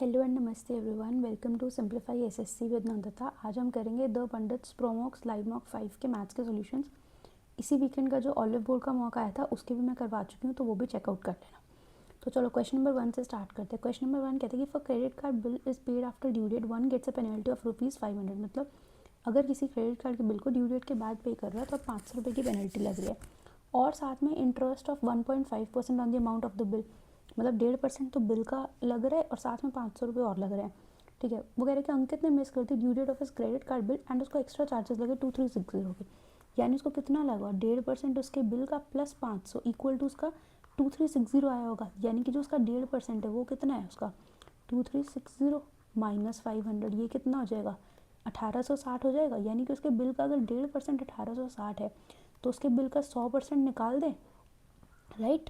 Hello and नमस्ते everyone, welcome to simplify SSC with Nandita. आज हम करेंगे the pundits promocks live mock 5 के मैथ्स के सॉल्यूशंस। इसी वीकेंड का जो ऑलिव बोर्ड का मॉक आया था उसके भी मैं करवा चुकी हूँ, तो वो भी चेकआउट कर लेना। तो चलो क्वेश्चन नंबर 1 से स्टार्ट करते हैं। क्वेश्चन नंबर 1 कहते हैं कि for credit card bill is paid after due date 1 gets a penalty of ₹500। मतलब अगर किसी क्रेडिट कार्ड के बिल को ड्यू डेट के बाद पे कर रहा है तो 500 रुपये की पेनल्टी लग रही है, और साथ में interest of 1.5% on the amount of the bill. मतलब 1.5% तो बिल का लग रहा है और साथ में 500 रुपये और लग रहे हैं। ठीक है, वो कह रहे हैं कि अंकित ने मिस कर दी due date of his credit card bill and उसको एक्स्ट्रा चार्जेस लगे 2360 के। यानी उसको कितना लगा, 1.5% उसके बिल का प्लस 500 इक्वल टू उसका 2360 आया होगा। यानी कि जो उसका 1.5% है वो कितना है, उसका 2360 माइनस 500, ये कितना हो जाएगा, 1860 हो जाएगा। यानी कि उसके बिल का अगर 1.5% 1860 है तो उसके बिल का 100% निकाल दें, राइट।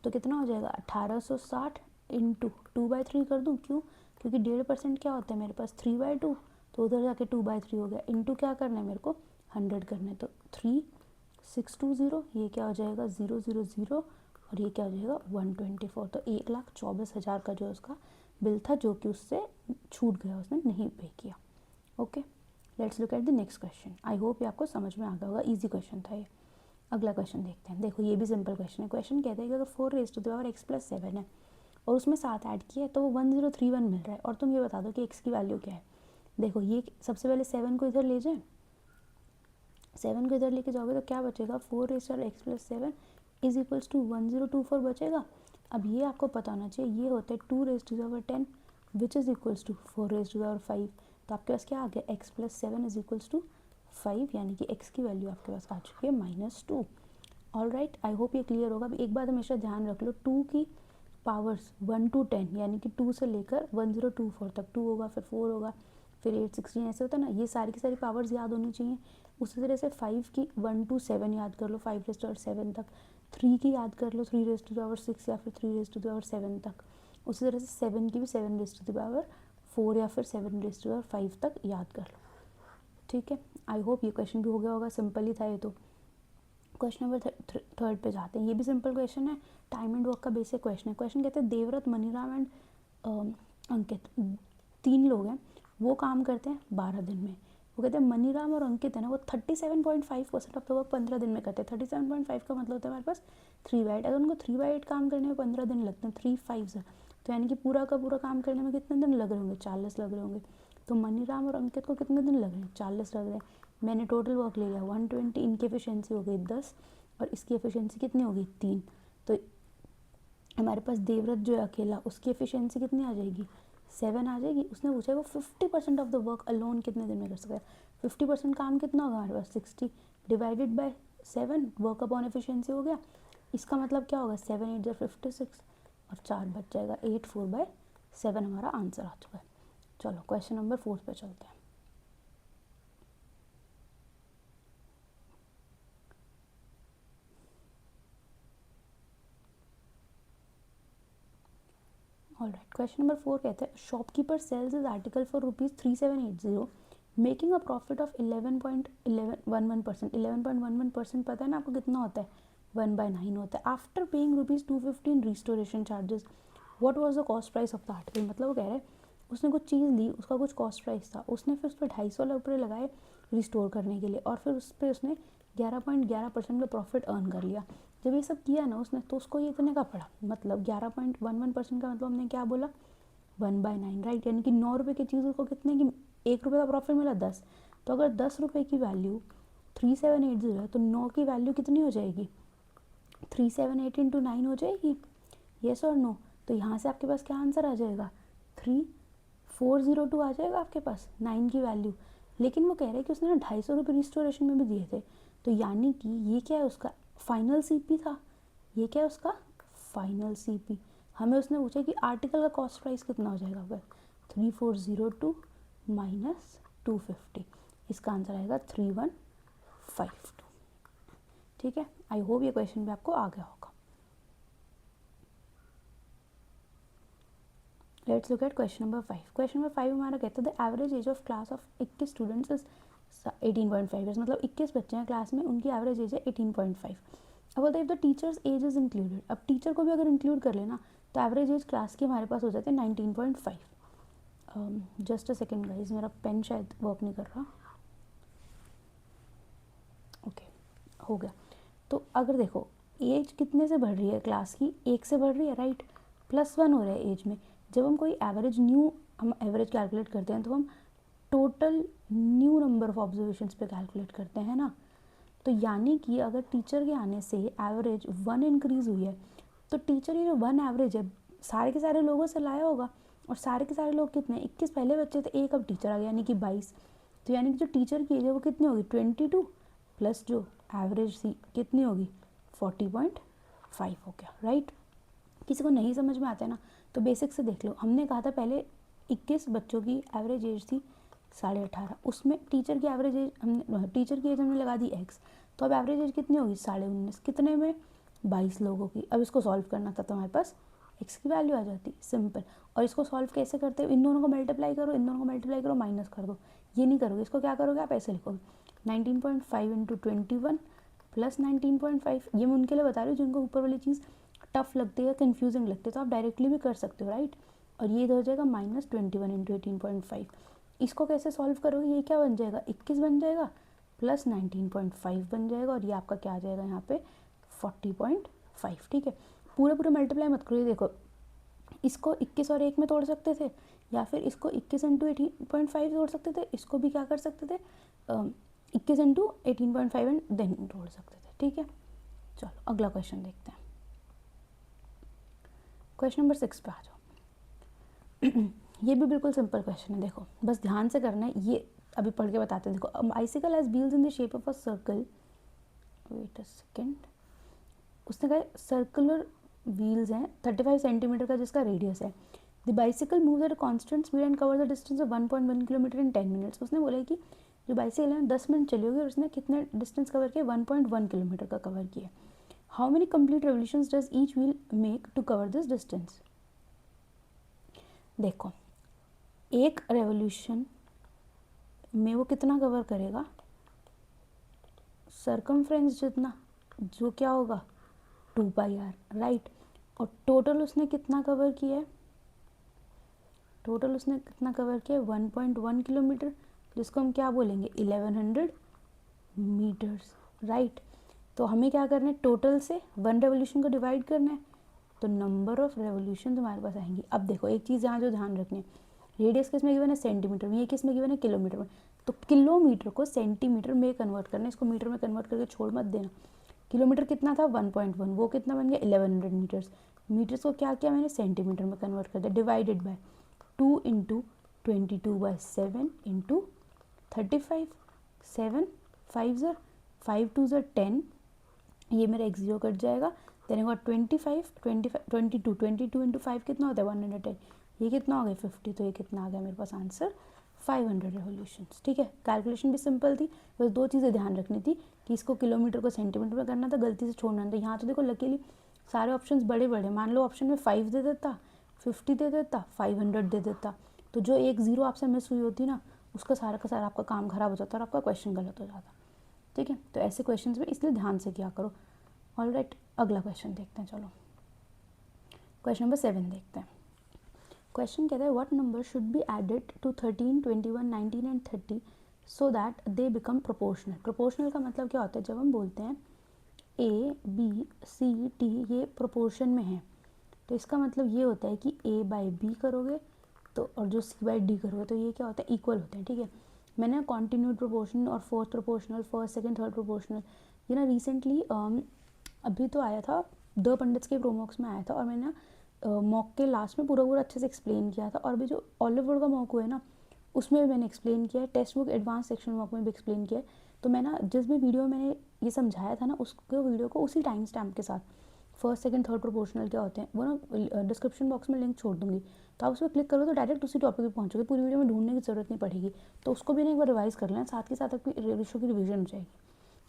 तो कितना हो जाएगा, 1860 इंटू 2/3 कर दूँ, क्यों, क्योंकि 1.5% क्या होता है मेरे पास 3/2, तो उधर जाके 2/3 हो गया। इंटू क्या करना है मेरे को, 100 करना है, तो 3620, ये क्या हो जाएगा 000, और ये क्या हो जाएगा 124। तो 1,24,000 का जो उसका बिल था जो कि उससे छूट गया, उसने नहीं पे किया। Okay, let's look at the next question. I hope ये आपको समझ में आ गया होगा, ईजी क्वेश्चन था ये। अगला क्वेश्चन देखते हैं। देखो ये भी सिंपल क्वेश्चन है। क्वेश्चन कहता है कि अगर 4 x⁻x+7 है और उसमें 7 ऐड किया है तो वो 1031 मिल रहा है, और तुम ये बता दो कि x की वैल्यू क्या है। देखो ये सबसे पहले 7 को इधर ले जाए, 7 को इधर लेके जाओगे तो क्या बचेगा, 4 x+7 इज इक्वल्स टू 1024 बचेगा। अब ये आपको पता होना चाहिए, ये होता है 2 raised to the power 10 which is equals to 4 raised to the power 5। तो आपके पास क्या आ गया, x+7 इज इक्वल्स टू 5, यानी कि x की वैल्यू आपके पास आ चुकी है -2। ऑल राइट, आई होप ये क्लियर होगा। एक बात हमेशा ध्यान रख लो, 2 की पावर्स 1 to 10, यानी कि 2 से लेकर 1024 तक, 2 होगा फिर 4 होगा फिर 8 16 ऐसे होता है ना, ये सारी की सारी पावर्स याद होनी चाहिए। उसी तरह से 5 की 1 to 7 याद कर लो, 5 raised to the power 7 तक। 3 की याद कर लो, 3 raised to the power 6 या फिर 3 raised to the power 7 तक। उसी तरह से 7 की भी 7 raised to the power 4 या फिर 7 raised to the power 5 तक याद कर लो। ठीक है, आई होप ये क्वेश्चन भी हो गया होगा, सिंपल ही था ये तो। क्वेश्चन नंबर 3 पे जाते हैं। ये भी सिंपल क्वेश्चन है, टाइम एंड वर्क का बेसिक क्वेश्चन है। क्वेश्चन कहते हैं देवव्रत, मनीराम एंड अंकित 3 लोग हैं, वो काम करते हैं 12 दिन में। वो कहते हैं मनीराम और अंकित है ना, वो 37.5% ऑफ द वर्क 15 दिन में करते हैं। 37.5 का मतलब होता है हमारे पास 3/8। अगर उनको 3/8 काम करने में 15 दिन लगते हैं, 3 5 है, तो यानी कि पूरा का पूरा काम करने में कितने दिन लग रहे होंगे, 40 लग रहे होंगे। तो मनीराम और अंकित को कितने दिन लग रहे हैं, 40 लग रहे हैं। मैंने टोटल वर्क ले लिया 120, इनकी एफिशिएंसी हो गई 10 और इसकी एफिशिएंसी कितनी हो गई 3। तो हमारे पास देवव्रत जो है अकेला, उसकी एफिशिएंसी कितनी आ जाएगी, 7 आ जाएगी। उसने पूछा है वो 50% ऑफ द वर्क अलोन कितने दिन में कर सकता है। 50% काम कितना होगा हमारे पास, 60 divided by 7, work upon efficiency हो गया। इसका मतलब क्या होगा, 7 8 56 और 4 बच जाएगा, 8 4/7 हमारा आंसर आ चुका है। चलो क्वेश्चन नंबर 4 पे चलते हैं। ऑल राइट, क्वेश्चन नंबर 4 कहते हैं shopkeeper sells is article for ₹3780 making a profit of 11.11% 11.11% पता है ना आपको कितना होता है, 1/9 होता है। After paying ₹250 in restoration charges what was the cost price of the article. मतलब वो कह रहे हैं उसने कुछ चीज़ ली, उसका कुछ कॉस्ट प्राइस था, उसने फिर उस पर 250 रुपये लगाए रिस्टोर करने के लिए, और फिर उस पर उसने 11.11% का प्रॉफिट अर्न कर लिया। जब ये सब किया ना उसने, तो उसको ये इतने का पड़ा, मतलब 11.11% का मतलब हमने क्या बोला, 1/9, राइट। यानी कि 9 रुपये की चीज़ उसको कितने की, 1 रुपये का प्रॉफिट मिला 10। तो अगर 10 रुपये की वैल्यू 3780 है तो 9 की वैल्यू कितनी हो जाएगी, 378 इंटू 9 हो जाएगी, येस और नो। तो यहाँ से आपके पास क्या आंसर आ जाएगा, 3402 आ जाएगा आपके पास 9 की वैल्यू। लेकिन वो कह रहे हैं कि उसने ना 250 रुपये रिस्टोरेशन में भी दिए थे, तो यानी कि ये क्या है, उसका फाइनल सीपी था। ये क्या है, उसका फाइनल सीपी। हमें उसने पूछा कि आर्टिकल का कॉस्ट प्राइस कितना हो जाएगा, अगर 3402 माइनस 250, इसका आंसर आएगा 3152। ठीक है, आई होप ये क्वेश्चन भी आपको आ गया होगा। Let's look at question number 5। Question number 5 हमारा कहता है the average age of class of 21 students is 18.5 years. मतलब 21 बच्चे हैं क्लास में, उनकी एवरेज एज है 18.5। अब बोलते हैं if the teacher's age is included, अब टीचर को भी अगर इंक्लूड कर लेना तो एवरेज एज क्लास की हमारे पास हो जाती है 19.5। जस्ट अ सेकेंड गाइज, मेरा पेन शायद वर्क नहीं कर रहा। ओके, हो गया। तो अगर देखो एज कितने से बढ़ रही है क्लास की, 1 से बढ़ रही है, राइट, +1 हो रहा है एज में। जब हम कोई एवरेज हम एवरेज कैलकुलेट करते हैं तो हम total new number of observations पे कैलकुलेट करते हैं ना। तो यानी कि अगर टीचर के आने से एवरेज 1 इंक्रीज़ हुई है, तो टीचर ये जो 1 एवरेज है सारे के सारे लोगों से लाया होगा, और सारे के सारे लोग कितने, 21 पहले बच्चे थे, एक अब टीचर आ गया यानी कि 22। तो यानी कि जो टीचर की एज है वो कितनी होगी, 22 प्लस जो एवरेज थी कितनी होगी, 40.5 हो गया, राइट। किसी को नहीं समझ में आता है ना तो बेसिक से देख लो। हमने कहा था पहले 21 बच्चों की एवरेज एज थी 18.5, उसमें टीचर की एवरेज एज हमने लगा दी x, तो अब एवरेज एज कितनी होगी, 19.5, कितने में, 22 लोगों की। अब इसको सॉल्व करना था तो हमारे पास x की वैल्यू आ जाती, सिंपल। और इसको सॉल्व कैसे करते हो, इन दोनों को मल्टीप्लाई करो, इन दोनों को मल्टीप्लाई करो, माइनस कर दो। ये नहीं करोगे, इसको क्या करोगे आप, ऐसे लिखोगे 19.5 इंटू 21 प्लस 19.5। ये मैं उनके लिए बता रही हूँ जिनको ऊपर वाली चीज़ टफ लगती है, कन्फ्यूजिंग लगती है, तो आप डायरेक्टली भी कर सकते हो, राइट। और ये हो जाएगा -21 इंटू 18.5। इसको कैसे सॉल्व करोगे, ये क्या बन जाएगा, 21 बन जाएगा प्लस 19.5 बन जाएगा, और ये आपका क्या आ जाएगा यहाँ पे 40.5, ठीक है। पूरे पूरे मल्टीप्लाई मत करो, ये देखो इसको 21 और 1 में तोड़ सकते थे, या फिर इसको 21 इंटू 18.5 तोड़ सकते थे, इसको भी क्या कर सकते थे 21 इंटू 18.5 एंड देन तोड़ सकते थे, ठीक है। चलो अगला क्वेश्चन देखते हैं। क्वेश्चन नंबर 6 पे आ जाओ। ये भी बिल्कुल सिंपल क्वेश्चन है, देखो बस ध्यान से करना है, ये अभी पढ़ के बताते हैं। देखो bicycle has wheels in the shape of a circle, wait a second, उसने कहा सर्कुलर व्हील्स हैं 35 सेंटीमीटर का जिसका रेडियस है। The bicycle moves at a constant speed and cover the distance of 1.1 kilometre in 10 minutes. उसने बोला कि जो बाइसिकल है 10 मिनट चली होगी और उसने कितने डिस्टेंस कवर किया, 1.1 किलोमीटर का कवर किया। How many complete revolutions does each wheel make to cover this distance. देखो एक रेवोल्यूशन में वो कितना कवर करेगा, सर्कमफ्रेंस जितना, जो क्या होगा 2πr, राइट। और टोटल उसने कितना कवर किया है, टोटल उसने कितना कवर किया है 1.1 किलोमीटर, जिसको हम क्या बोलेंगे 1100 मीटर्स, राइट। तो हमें क्या करना है, टोटल से 1 रेवोल्यूशन को डिवाइड करना है, तो नंबर ऑफ रेवोल्यूशन तुम्हारे पास आएंगी। अब देखो एक चीज़ यहाँ जो ध्यान रखनी है, रेडियस किस में गिवन है, सेंटीमीटर में, ये किस में गिवन है, किलोमीटर में। तो किलोमीटर को सेंटीमीटर में कन्वर्ट करना है, इसको मीटर में कन्वर्ट करके छोड़ मत देना। किलोमीटर कितना था 1.1, वो कितना बन गया 1100 मीटर्स। मीटर्स को क्या किया मैंने, सेंटीमीटर में कन्वर्ट कर दिया, डिवाइडेड बाय 2 इंटू 22/7 इंटू 35, 7 5 ज़र 5 2 ज़र 10, ये मेरा x0 कट जाएगा। देन होगा 22 इंटू 5 कितना होता है 110, ये कितना हो गया 50, तो ये कितना आ गया मेरे पास आंसर 500 रेवोल्यूशंस, ठीक है। कैलकुलेशन भी सिंपल थी, बस 2 चीज़ें ध्यान रखनी थी कि इसको किलोमीटर को सेंटीमीटर में करना था, गलती से छोड़ना था। यहाँ तो देखो लकीली सारे ऑप्शंस बड़े बड़े, मान लो ऑप्शन में 5 दे देता, 50 दे देता, 500 दे देता, तो जो एक 0 आपसे मिस हुई होती ना, उसका सारा का सारा आपका काम खराब हो जाता और आपका क्वेश्चन गलत हो जाता, ठीक है। तो ऐसे क्वेश्चन में इसलिए ध्यान से किया करो। ऑलराइट, अगला क्वेश्चन देखते हैं, चलो क्वेश्चन नंबर 7 देखते हैं। क्वेश्चन कहता है what number should be added to 13, 21, 19 and 30 so that they become proportional. Proportional का मतलब क्या होता है, जब हम बोलते हैं A, B, C, D ये प्रोपोर्शन में है, तो इसका मतलब ये होता है कि A बाई B करोगे तो, और जो C बाई D करोगे तो ये क्या होता है, इक्वल होते हैं, ठीक है। मैंने कॉन्टिन्यूड प्रोपोर्शनल और fourth proportional, first second third proportional, ये ना रिसेंटली अभी तो आया था, द पंडित्स के प्रोमॉक्स में आया था, और मैंने मॉक के लास्ट में पूरा पूरा अच्छे से एक्सप्लेन किया था। और भी जो ऑलिव वुड का मॉक हुआ है ना, उसमें भी मैंने एक्सप्लेन किया है, text book advance section mock में भी एक्सप्लेन किया है। तो मैं ना जिस भी वीडियो में मैंने ये समझाया था ना, उसके वीडियो को उसी टाइम स्टैम्प के साथ फर्स्ट सेकंड थर्ड प्रोपोर्शनल क्या होते हैं वो ना डिस्क्रिप्शन बॉक्स में लिंक छोड़ दूंगी, तो आप उस पर क्लिक करो तो डायरेक्ट उसी टॉपिक पे पहुंचोगे, पूरी वीडियो में ढूंढने की जरूरत नहीं पड़ेगी। तो उसको भी ना एक बार रिवाइज कर लेना, साथ के साथ आपकी रेशो की रिवीजन हो जाएगी,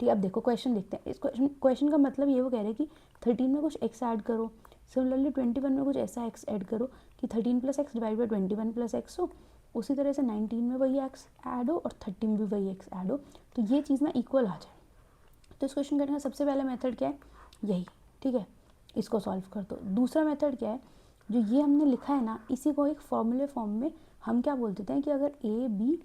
ठीक है। अब देखो क्वेश्चन देखते हैं। इस क्वेश्चन का मतलब ये वो कह रहे हैं कि 13 में कुछ x ऐड करो, सिमिलरली 21 में कुछ ऐसा x ऐड करो कि 13 + x डिवाइड बाई 21 + x हो। उसी तरह से 19 में वही x ऐड हो और 30 में भी वही x ऐड हो, तो ये चीज़ ना इक्वल आ जाए। तो इस क्वेश्चन करने का सबसे पहला मेथड क्या है, यही, ठीक है, इसको सॉल्व कर दो। दूसरा मेथड क्या है, जो ये हमने लिखा है ना, इसी को एक फॉर्मूले फॉर्म में हम क्या बोल देते हैं कि अगर ए बी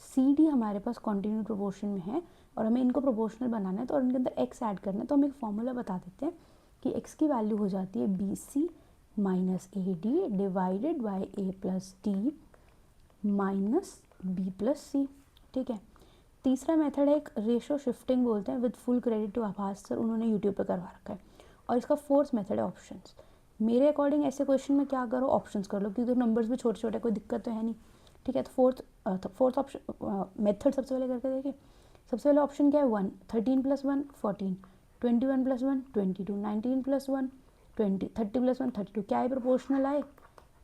सी डी हमारे पास कॉन्टिन्यू प्रोपोर्शन में है और हमें इनको प्रोपोर्शनल बनाना है तो और इनके अंदर एक्स ऐड करना है, तो हम एक फॉर्मूला बता देते हैं कि एक्स की वैल्यू हो जाती है B C minus A D divided by A plus D minus B plus C. ठीक है। तीसरा मेथड है एक रेशो शिफ्टिंग बोलते हैं, विद फुल क्रेडिट टू आभास सर, उन्होंने यूट्यूब पे करवा रखा है। और इसका फोर्थ मेथड है ऑप्शंस। मेरे अकॉर्डिंग ऐसे क्वेश्चन में क्या करो, ऑप्शंस कर लो, क्योंकि नंबर्स भी छोटे छोटे, कोई दिक्कत तो है नहीं। ठीक है। तो फोर्थ ऑप्शन मेथड सबसे पहले करके देखिए। सबसे पहले ऑप्शन क्या है, 1, 13 + 1 14, 21 + 1 22, 19 + 1 20, 30 + 1 32। क्या है प्रोपोर्शनल आए?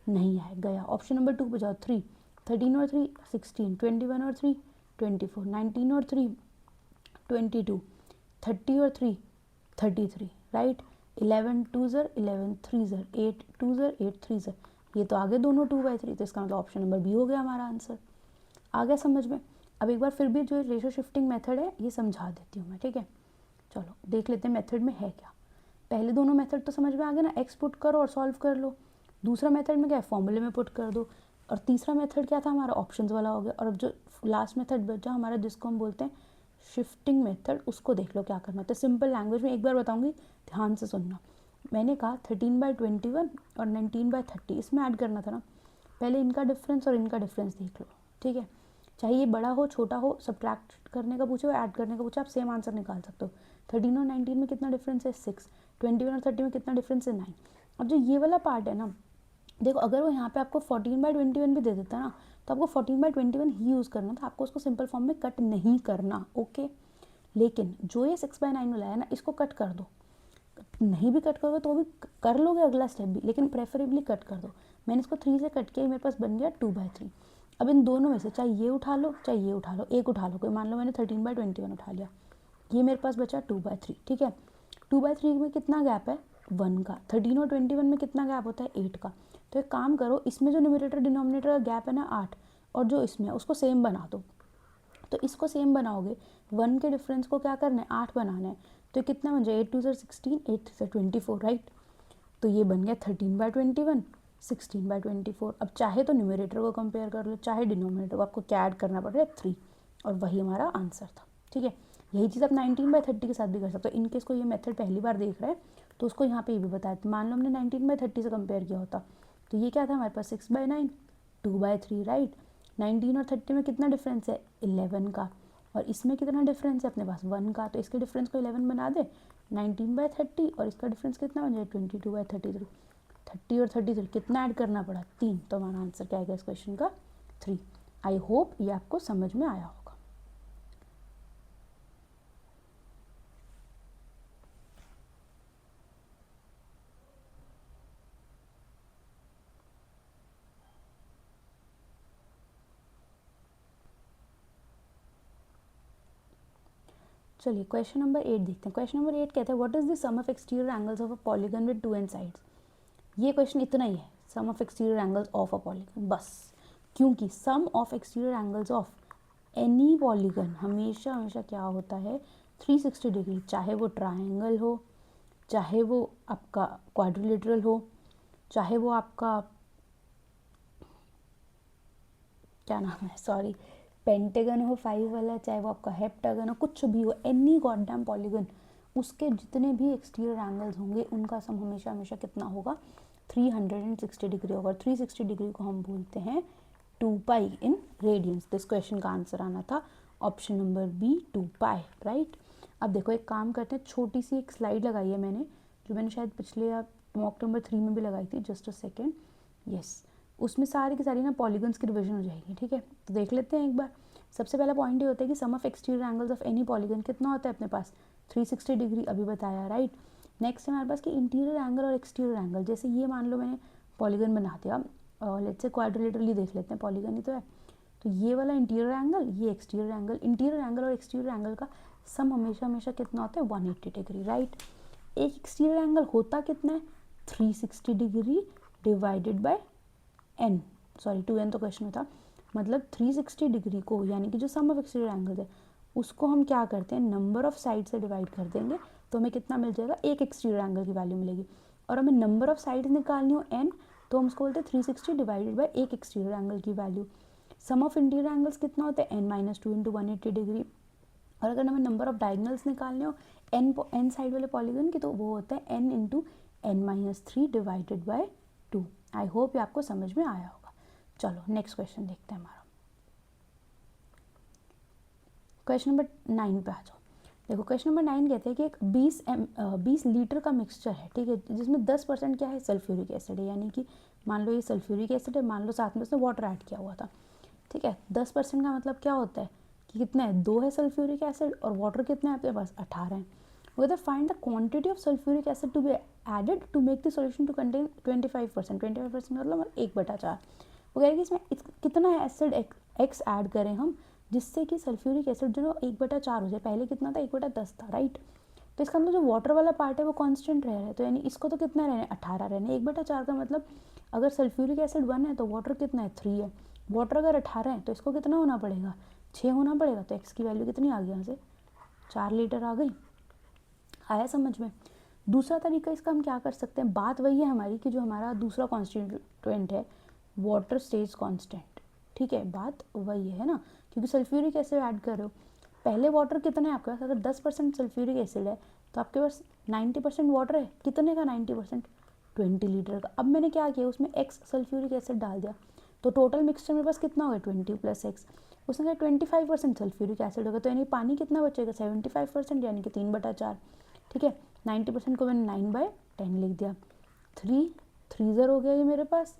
नहीं आए, गया। ऑप्शन नंबर 2 पे जाओ। 3, 13 और 3 16, 21 और 3 24, 19 और 3 22, 30 और 3 33, राइट। 11 2 ज़र 11 3 ज़र 8 2 ज़र 8 3 ज़र, ये तो आगे दोनों 2/3, तो इसका मतलब ऑप्शन नंबर बी हो गया हमारा आंसर। आ गया समझ में? अब एक बार फिर भी जो रेशो शिफ्टिंग मेथड है ये समझा देती हूँ मैं। ठीक है, चलो देख लेते हैं मेथड में है क्या। पहले दोनों मेथड तो समझ में आ गया ना, एक्स पुट करो और सॉल्व कर लो। दूसरा मेथड में क्या है, फॉर्मूले में पुट कर दो। और तीसरा मेथड क्या था हमारा, ऑप्शंस वाला हो गया। और अब जो लास्ट मेथड बचा हमारा, जिसको हम बोलते हैं शिफ्टिंग मेथड, उसको देख लो क्या करना। तो सिंपल लैंग्वेज में एक बार बताऊंगी, ध्यान से सुनना। मैंने कहा 13/21 और 19/30, इसमें ऐड करना था ना। पहले इनका डिफरेंस और इनका डिफरेंस देख लो। ठीक है, चाहे ये बड़ा हो छोटा हो, सब्ट्रैक्ट करने का पूछो ऐड करने का पूछो, आप सेम आंसर निकाल सकते हो। 13 और 19 में कितना डिफरेंस है, 6। 21 और 30 में कितना डिफरेंस है, 9। अब जो ये वाला पार्ट है ना, देखो अगर वो यहाँ पे आपको 14/21 भी दे देता ना, तो आपको 14/21 ही यूज़ करना था, आपको उसको सिंपल फॉर्म में कट नहीं करना। ओके, लेकिन जो ये 6/9 वाला है ना, इसको कट कर दो। नहीं भी कट करोगे तो भी कर लोगे अगला स्टेप भी, लेकिन प्रेफरेबली कट कर दो। मैंने इसको 3 से कट किया, मेरे पास बन गया 2/3। अब इन दोनों में से चाहे ये उठा लो चाहे ये उठा लो, एक उठा लो। कोई मान लो मैंने 13/21 उठा लिया, ये मेरे पास बचा 2/3। ठीक है, 2/3 में कितना गैप है, 1 का। 13 और 21 में कितना गैप होता है, 8 का। तो एक काम करो, इसमें जो न्यूमरेटर डिनोमिनेटर का गैप है ना 8, और जो इसमें है उसको सेम बना दो। तो इसको सेम बनाओगे, 1 के डिफरेंस को क्या करना है, 8 बनाना है। तो कितना बन जाए, 8 2 16, 8 3 24, राइट। तो ये बन गया 13/21, 16/24। अब चाहे तो न्यूमरेटर को कंपेयर कर लो, चाहे डिनोमिनेटर को, आपको क्या ऐड करना पड़ रहा है, 3। और वही हमारा आंसर था। ठीक है, यही चीज़ आप 19/30 के साथ भी कर सकते हो। इनकेस को ये मेथड पहली बार देख रहे हैं तो उसको यहाँ पे ये भी बताया, मान लो हमने 19/30 से कंपेयर किया होता, तो ये क्या था हमारे पास, 6/9 2/3, राइट। 19 और 30 में कितना डिफरेंस है, 11 का। और इसमें कितना डिफरेंस है अपने पास, 1 का। तो इसके डिफरेंस को 11 बना दे, 19/30, और इसका डिफरेंस कितना बन जाए, 22/33। 30 और 33 कितना ऐड करना पड़ा, 3। तो हमारा आंसर क्या आएगा इस क्वेश्चन का, 3। आई होप ये आपको समझ में आया होगा। चलिए क्वेश्चन नंबर 8 देखते हैं। क्वेश्चन नंबर 8 कहता है, what is the sum of exterior angles of a polygon with 2 n sides. ये क्वेश्चन इतना ही है, sum of exterior angles of a polygon, बस। क्योंकि sum of exterior angles of any polygon हमेशा हमेशा क्या होता है, 360 डिग्री। चाहे वो ट्राइंगल हो, चाहे वो आपका क्वाड्रिलेटरल हो, चाहे वो आपका क्या नाम है, सॉरी, पेंटागन हो 5 वाला, चाहे वो आपका हेप्टागन हो, कुछ भी हो, एनी गॉडडैम पॉलीगन, उसके जितने भी एक्सटीरियर एंगल्स होंगे उनका सम हमेशा हमेशा कितना होगा, 360 डिग्री होगा। 360 डिग्री को हम बोलते हैं 2π इन रेडियंस। दिस क्वेश्चन का आंसर आना था ऑप्शन नंबर बी, 2π, राइट। अब देखो एक काम करते हैं, छोटी सी एक स्लाइड लगाई है मैंने, जो मैंने शायद पिछले या मॉक नंबर 3 में भी लगाई थी, जस्ट अ सेकेंड, यस। उसमें सारी की सारी ना पॉलीगन्स की रिविजन हो जाएगी। ठीक है, तो देख लेते हैं एक बार। सबसे पहला पॉइंट ये होता है कि sum of exterior angles of any polygon कितना होता है अपने पास, 360 डिग्री, अभी बताया, राइट। नेक्स्ट है हमारे पास कि इंटीरियर एंगल और एक्सटीरियर एंगल, जैसे ये मान लो मैंने पॉलीगन बना दिया, और लेट्स से क्वाड्रिलेटरली देख लेते हैं, पॉलीगन ही तो है। तो ये वाला इंटीरियर एंगल, ये एक्सटीरियर एंगल, इंटीरियर एंगल और एक्सटीरियर एंगल का सम हमेशा हमेशा कितना होता है, 180 डिग्री, राइट। एक एक्सटीरियर एंगल होता कितना है, 360 degree divided by n, sorry 2n तो क्वेश्चन में था, मतलब 360 डिग्री को, यानी कि जो सम ऑफ एक्सटीरियर एंगल है उसको हम क्या करते हैं, नंबर ऑफ साइड से डिवाइड कर देंगे, तो हमें कितना मिल जाएगा, एक एक्सटीरियर एंगल की वैल्यू मिलेगी। और हमें नंबर ऑफ साइड निकालनी हो n, तो हम उसको बोलते हैं 360 डिवाइडेड बाई एक एक्सटीरियर एंगल की value. Sum of interior angles कितना होता है n-2 इंटू 180 डिग्री। और अगर हमें नंबर ऑफ डायगनल्स निकालने हो n साइड वाले पॉलीगन की तो वो होता है n into n-3 divided by 2। I hope ये आपको समझ में आया होगा। चलो नेक्स्ट क्वेश्चन देखते हैं हमारा। क्वेश्चन नंबर 9 पे आ जाओ। देखो क्वेश्चन नंबर 9 कहते हैं कि एक 20 लीटर का मिक्सचर है, ठीक है, जिसमें 10% क्या है, सल्फ्यूरिक एसिड है। यानी कि मान लो ये सल्फ्यूरिक एसिड है, मान लो साथ में उसने वाटर ऐड किया हुआ था, ठीक है। 10% का मतलब क्या होता है कि कितना है, 2 है सल्फ्यूरिक एसिड और वाटर कितना है आपके पास, 18 है। वो कहते हैं find the quantity of sulphuric acid to be added to make the solution to contain 25%। 25% मतलब 1/4। वो कह रहे हैं कि इसमें कितना एसिड एक्स ऐड करें हम जिससे कि सल्फ्यूरिक एसिड जो 1/4 हो जाए। पहले कितना था, 1/10 था, राइट। तो इसका मतलब जो वाटर वाला पार्ट है वो कांस्टेंट रह रहा है, तो यानी इसको तो कितना रहना है, 18 रहना है। 1/4 का मतलब अगर सल्फ्यूरिक एसिड 1 है तो वाटर कितना है, 3 है। वाटर अगर 18 है तो इसको कितना होना पड़ेगा, 6 होना पड़ेगा। तो एक्स की वैल्यू कितनी आ गई यहाँ से, 4 लीटर आ गई। आया समझ में। दूसरा तरीका इसका हम क्या कर सकते हैं, बात वही है हमारी कि जो हमारा दूसरा कॉन्स्टिट्यूएंट है वाटर स्टेज कांस्टेंट, ठीक है, बात वही है ना, क्योंकि सल्फ्यूरिक एसिड ऐड कर रहे हो। पहले वाटर कितना है आपके पास, अगर 10% सल्फ्यूरिक एसिड है तो आपके पास 90% वाटर है। कितने का 90%, 20 लीटर का। अब मैंने क्या किया, उसमें एक्स सल्फ्यूरिक एसिड डाल दिया, तो टोटल मिक्सचर मेरे पास कितना होगा, 20 + x। उसने कहा 25% सल्फ्यूरिक एसिड होगा, तो यानी पानी कितना बचेगा, 75%, यानी कि 3/4, ठीक है। 90% को मैंने 9/10 लिख दिया। 3 ज़र हो गया ये मेरे पास,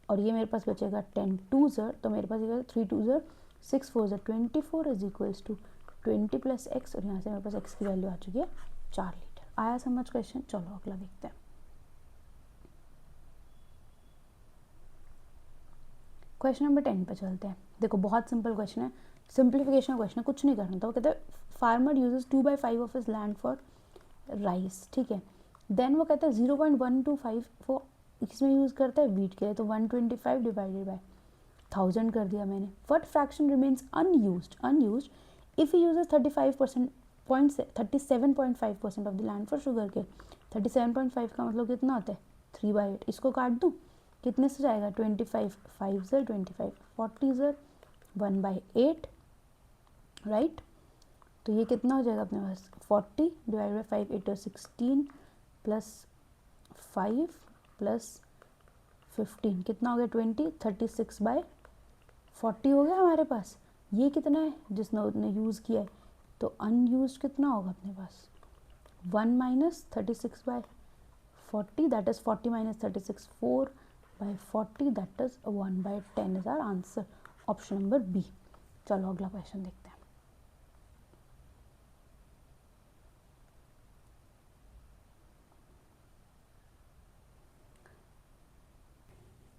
और ये मेरे पास बचेगा 10 2 ज़र, तो मेरे पास ये 3 2 ज़र 6 4 ज़र 24 इज इक्वल्स टू 20 + x, और यहाँ से मेरे पास x की वैल्यू आ चुकी है 4 लीटर। आया समझ क्वेश्चन। चलो अगला देखते हैं। क्वेश्चन नंबर 10 पे चलते हैं। देखो बहुत सिंपल क्वेश्चन है, सिंप्लीफिकेशन क्वेश्चन है, कुछ नहीं करना था। वो कहते हैं farmer uses 2/5 of his land for rice, ठीक है। देन वो कहता है 0.125 वो इसमें यूज़ करता है वीट के लिए, तो 125 डिवाइडेड बाय 1000 कर दिया मैंने। What fraction remains unused if he uses 37.5% of the land for sugar के। 37.5 का मतलब कितना होता है, 3/8। इसको काट दूँ, कितने से जाएगा, 25 5 ज़र 25 40 ज़र 1/8, राइट। तो ये कितना हो जाएगा अपने पास, 40 डिवाइड बाई 5 8 16 प्लस 5 प्लस 15 कितना हो गया, 20 36/40 हो गया हमारे पास। ये कितना है जिसने उसने यूज़ किया है, तो अनयूज कितना होगा अपने पास, 1 - 36/40 that is 40 - 36 4/40 that is 1/10 is our answer, option number B. चलो अगला क्वेश्चन देखते हैं।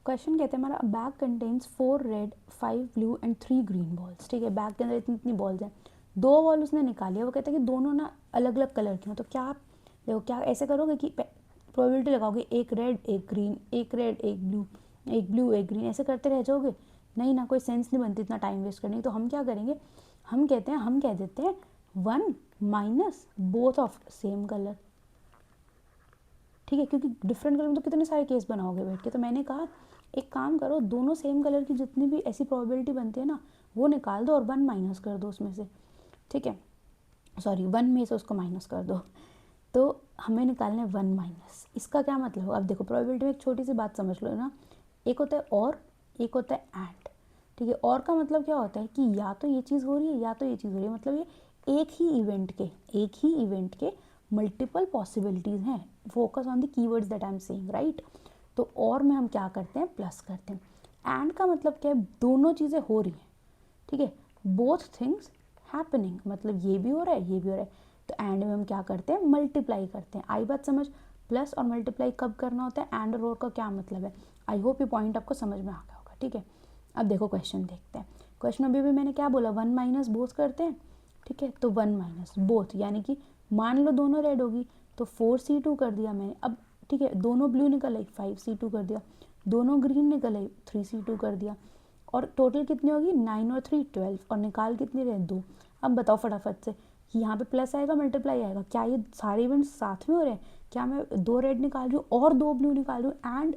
क्वेश्चन कहते हैं हमारा bag contains 4 red 5 blue and 3 green balls, ठीक है। बैग के अंदर इतनी इतनी बॉल्स हैं, 2 बॉल उसने निकाली है। वो कहते हैं कि दोनों ना अलग अलग कलर की हो, तो क्या आप देखो क्या ऐसे करोगे कि प्रोबेबिलिटी लगाओगे, एक रेड एक ग्रीन, एक रेड एक ब्लू, एक ब्लू एक ग्रीन, ऐसे करते रह जाओगे, नहीं ना, कोई सेंस नहीं बनती इतना टाइम वेस्ट करने की। तो हम क्या करेंगे, हम कह देते हैं 1 minus both of same colour, ठीक है, क्योंकि डिफरेंट कलर में तो कितने सारे केस बनाओगे बैठ के। तो मैंने कहा एक काम करो, दोनों सेम कलर की जितनी भी ऐसी प्रोबेबिलिटी बनती है ना वो निकाल दो और 1 माइनस कर दो उसमें से, ठीक है, सॉरी 1 में से उसको माइनस कर दो। तो हमें निकालना है 1 माइनस। इसका क्या मतलब है, अब देखो प्रोबेबिलिटी में एक छोटी सी बात समझ लो ना, एक होता है और, एक होता है एंड, ठीक है। और का मतलब क्या होता है कि या तो ये चीज़ हो रही है या तो ये चीज़ हो रही है, मतलब ये एक ही इवेंट के मल्टीपल पॉसिबिलिटीज़ हैं। Focus on the keywords that I am saying, right. तो और में हम क्या करते हैं, प्लस करते हैं। एंड का मतलब क्या है, दोनों चीज़ें हो रही हैं, ठीक है, बोथ थिंग्स हैपनिंग, मतलब ये भी हो रहा है ये भी हो रहा है। तो एंड में हम क्या करते हैं, मल्टीप्लाई करते हैं। आई बात समझ, प्लस और मल्टीप्लाई कब करना होता है, एंड और का क्या मतलब है। आई होप ये पॉइंट आपको समझ में आ गया होगा, ठीक है। अब देखो क्वेश्चन देखते हैं। क्वेश्चन अभी भी मैंने क्या बोला, 1 माइनस बोथ करते हैं, ठीक है। तो 1 माइनस बोथ यानी कि मान लो दोनों रेड होगी तो 4C2 कर दिया मैंने। अब ठीक है, दोनों ब्लू निकल आई 5C2 कर दिया, दोनों ग्रीन निकल आई 3C2 कर दिया, और टोटल कितनी होगी 9 और 3 12, और निकाल कितनी रहे 2। अब बताओ फटाफट से, यहाँ पे प्लस आएगा मल्टीप्लाई आएगा, क्या ये सारे इवेंट्स साथ में हो रहे हैं, क्या मैं 2 रेड निकाल रही हूँ और 2 ब्लू निकाल रही हूँ एंड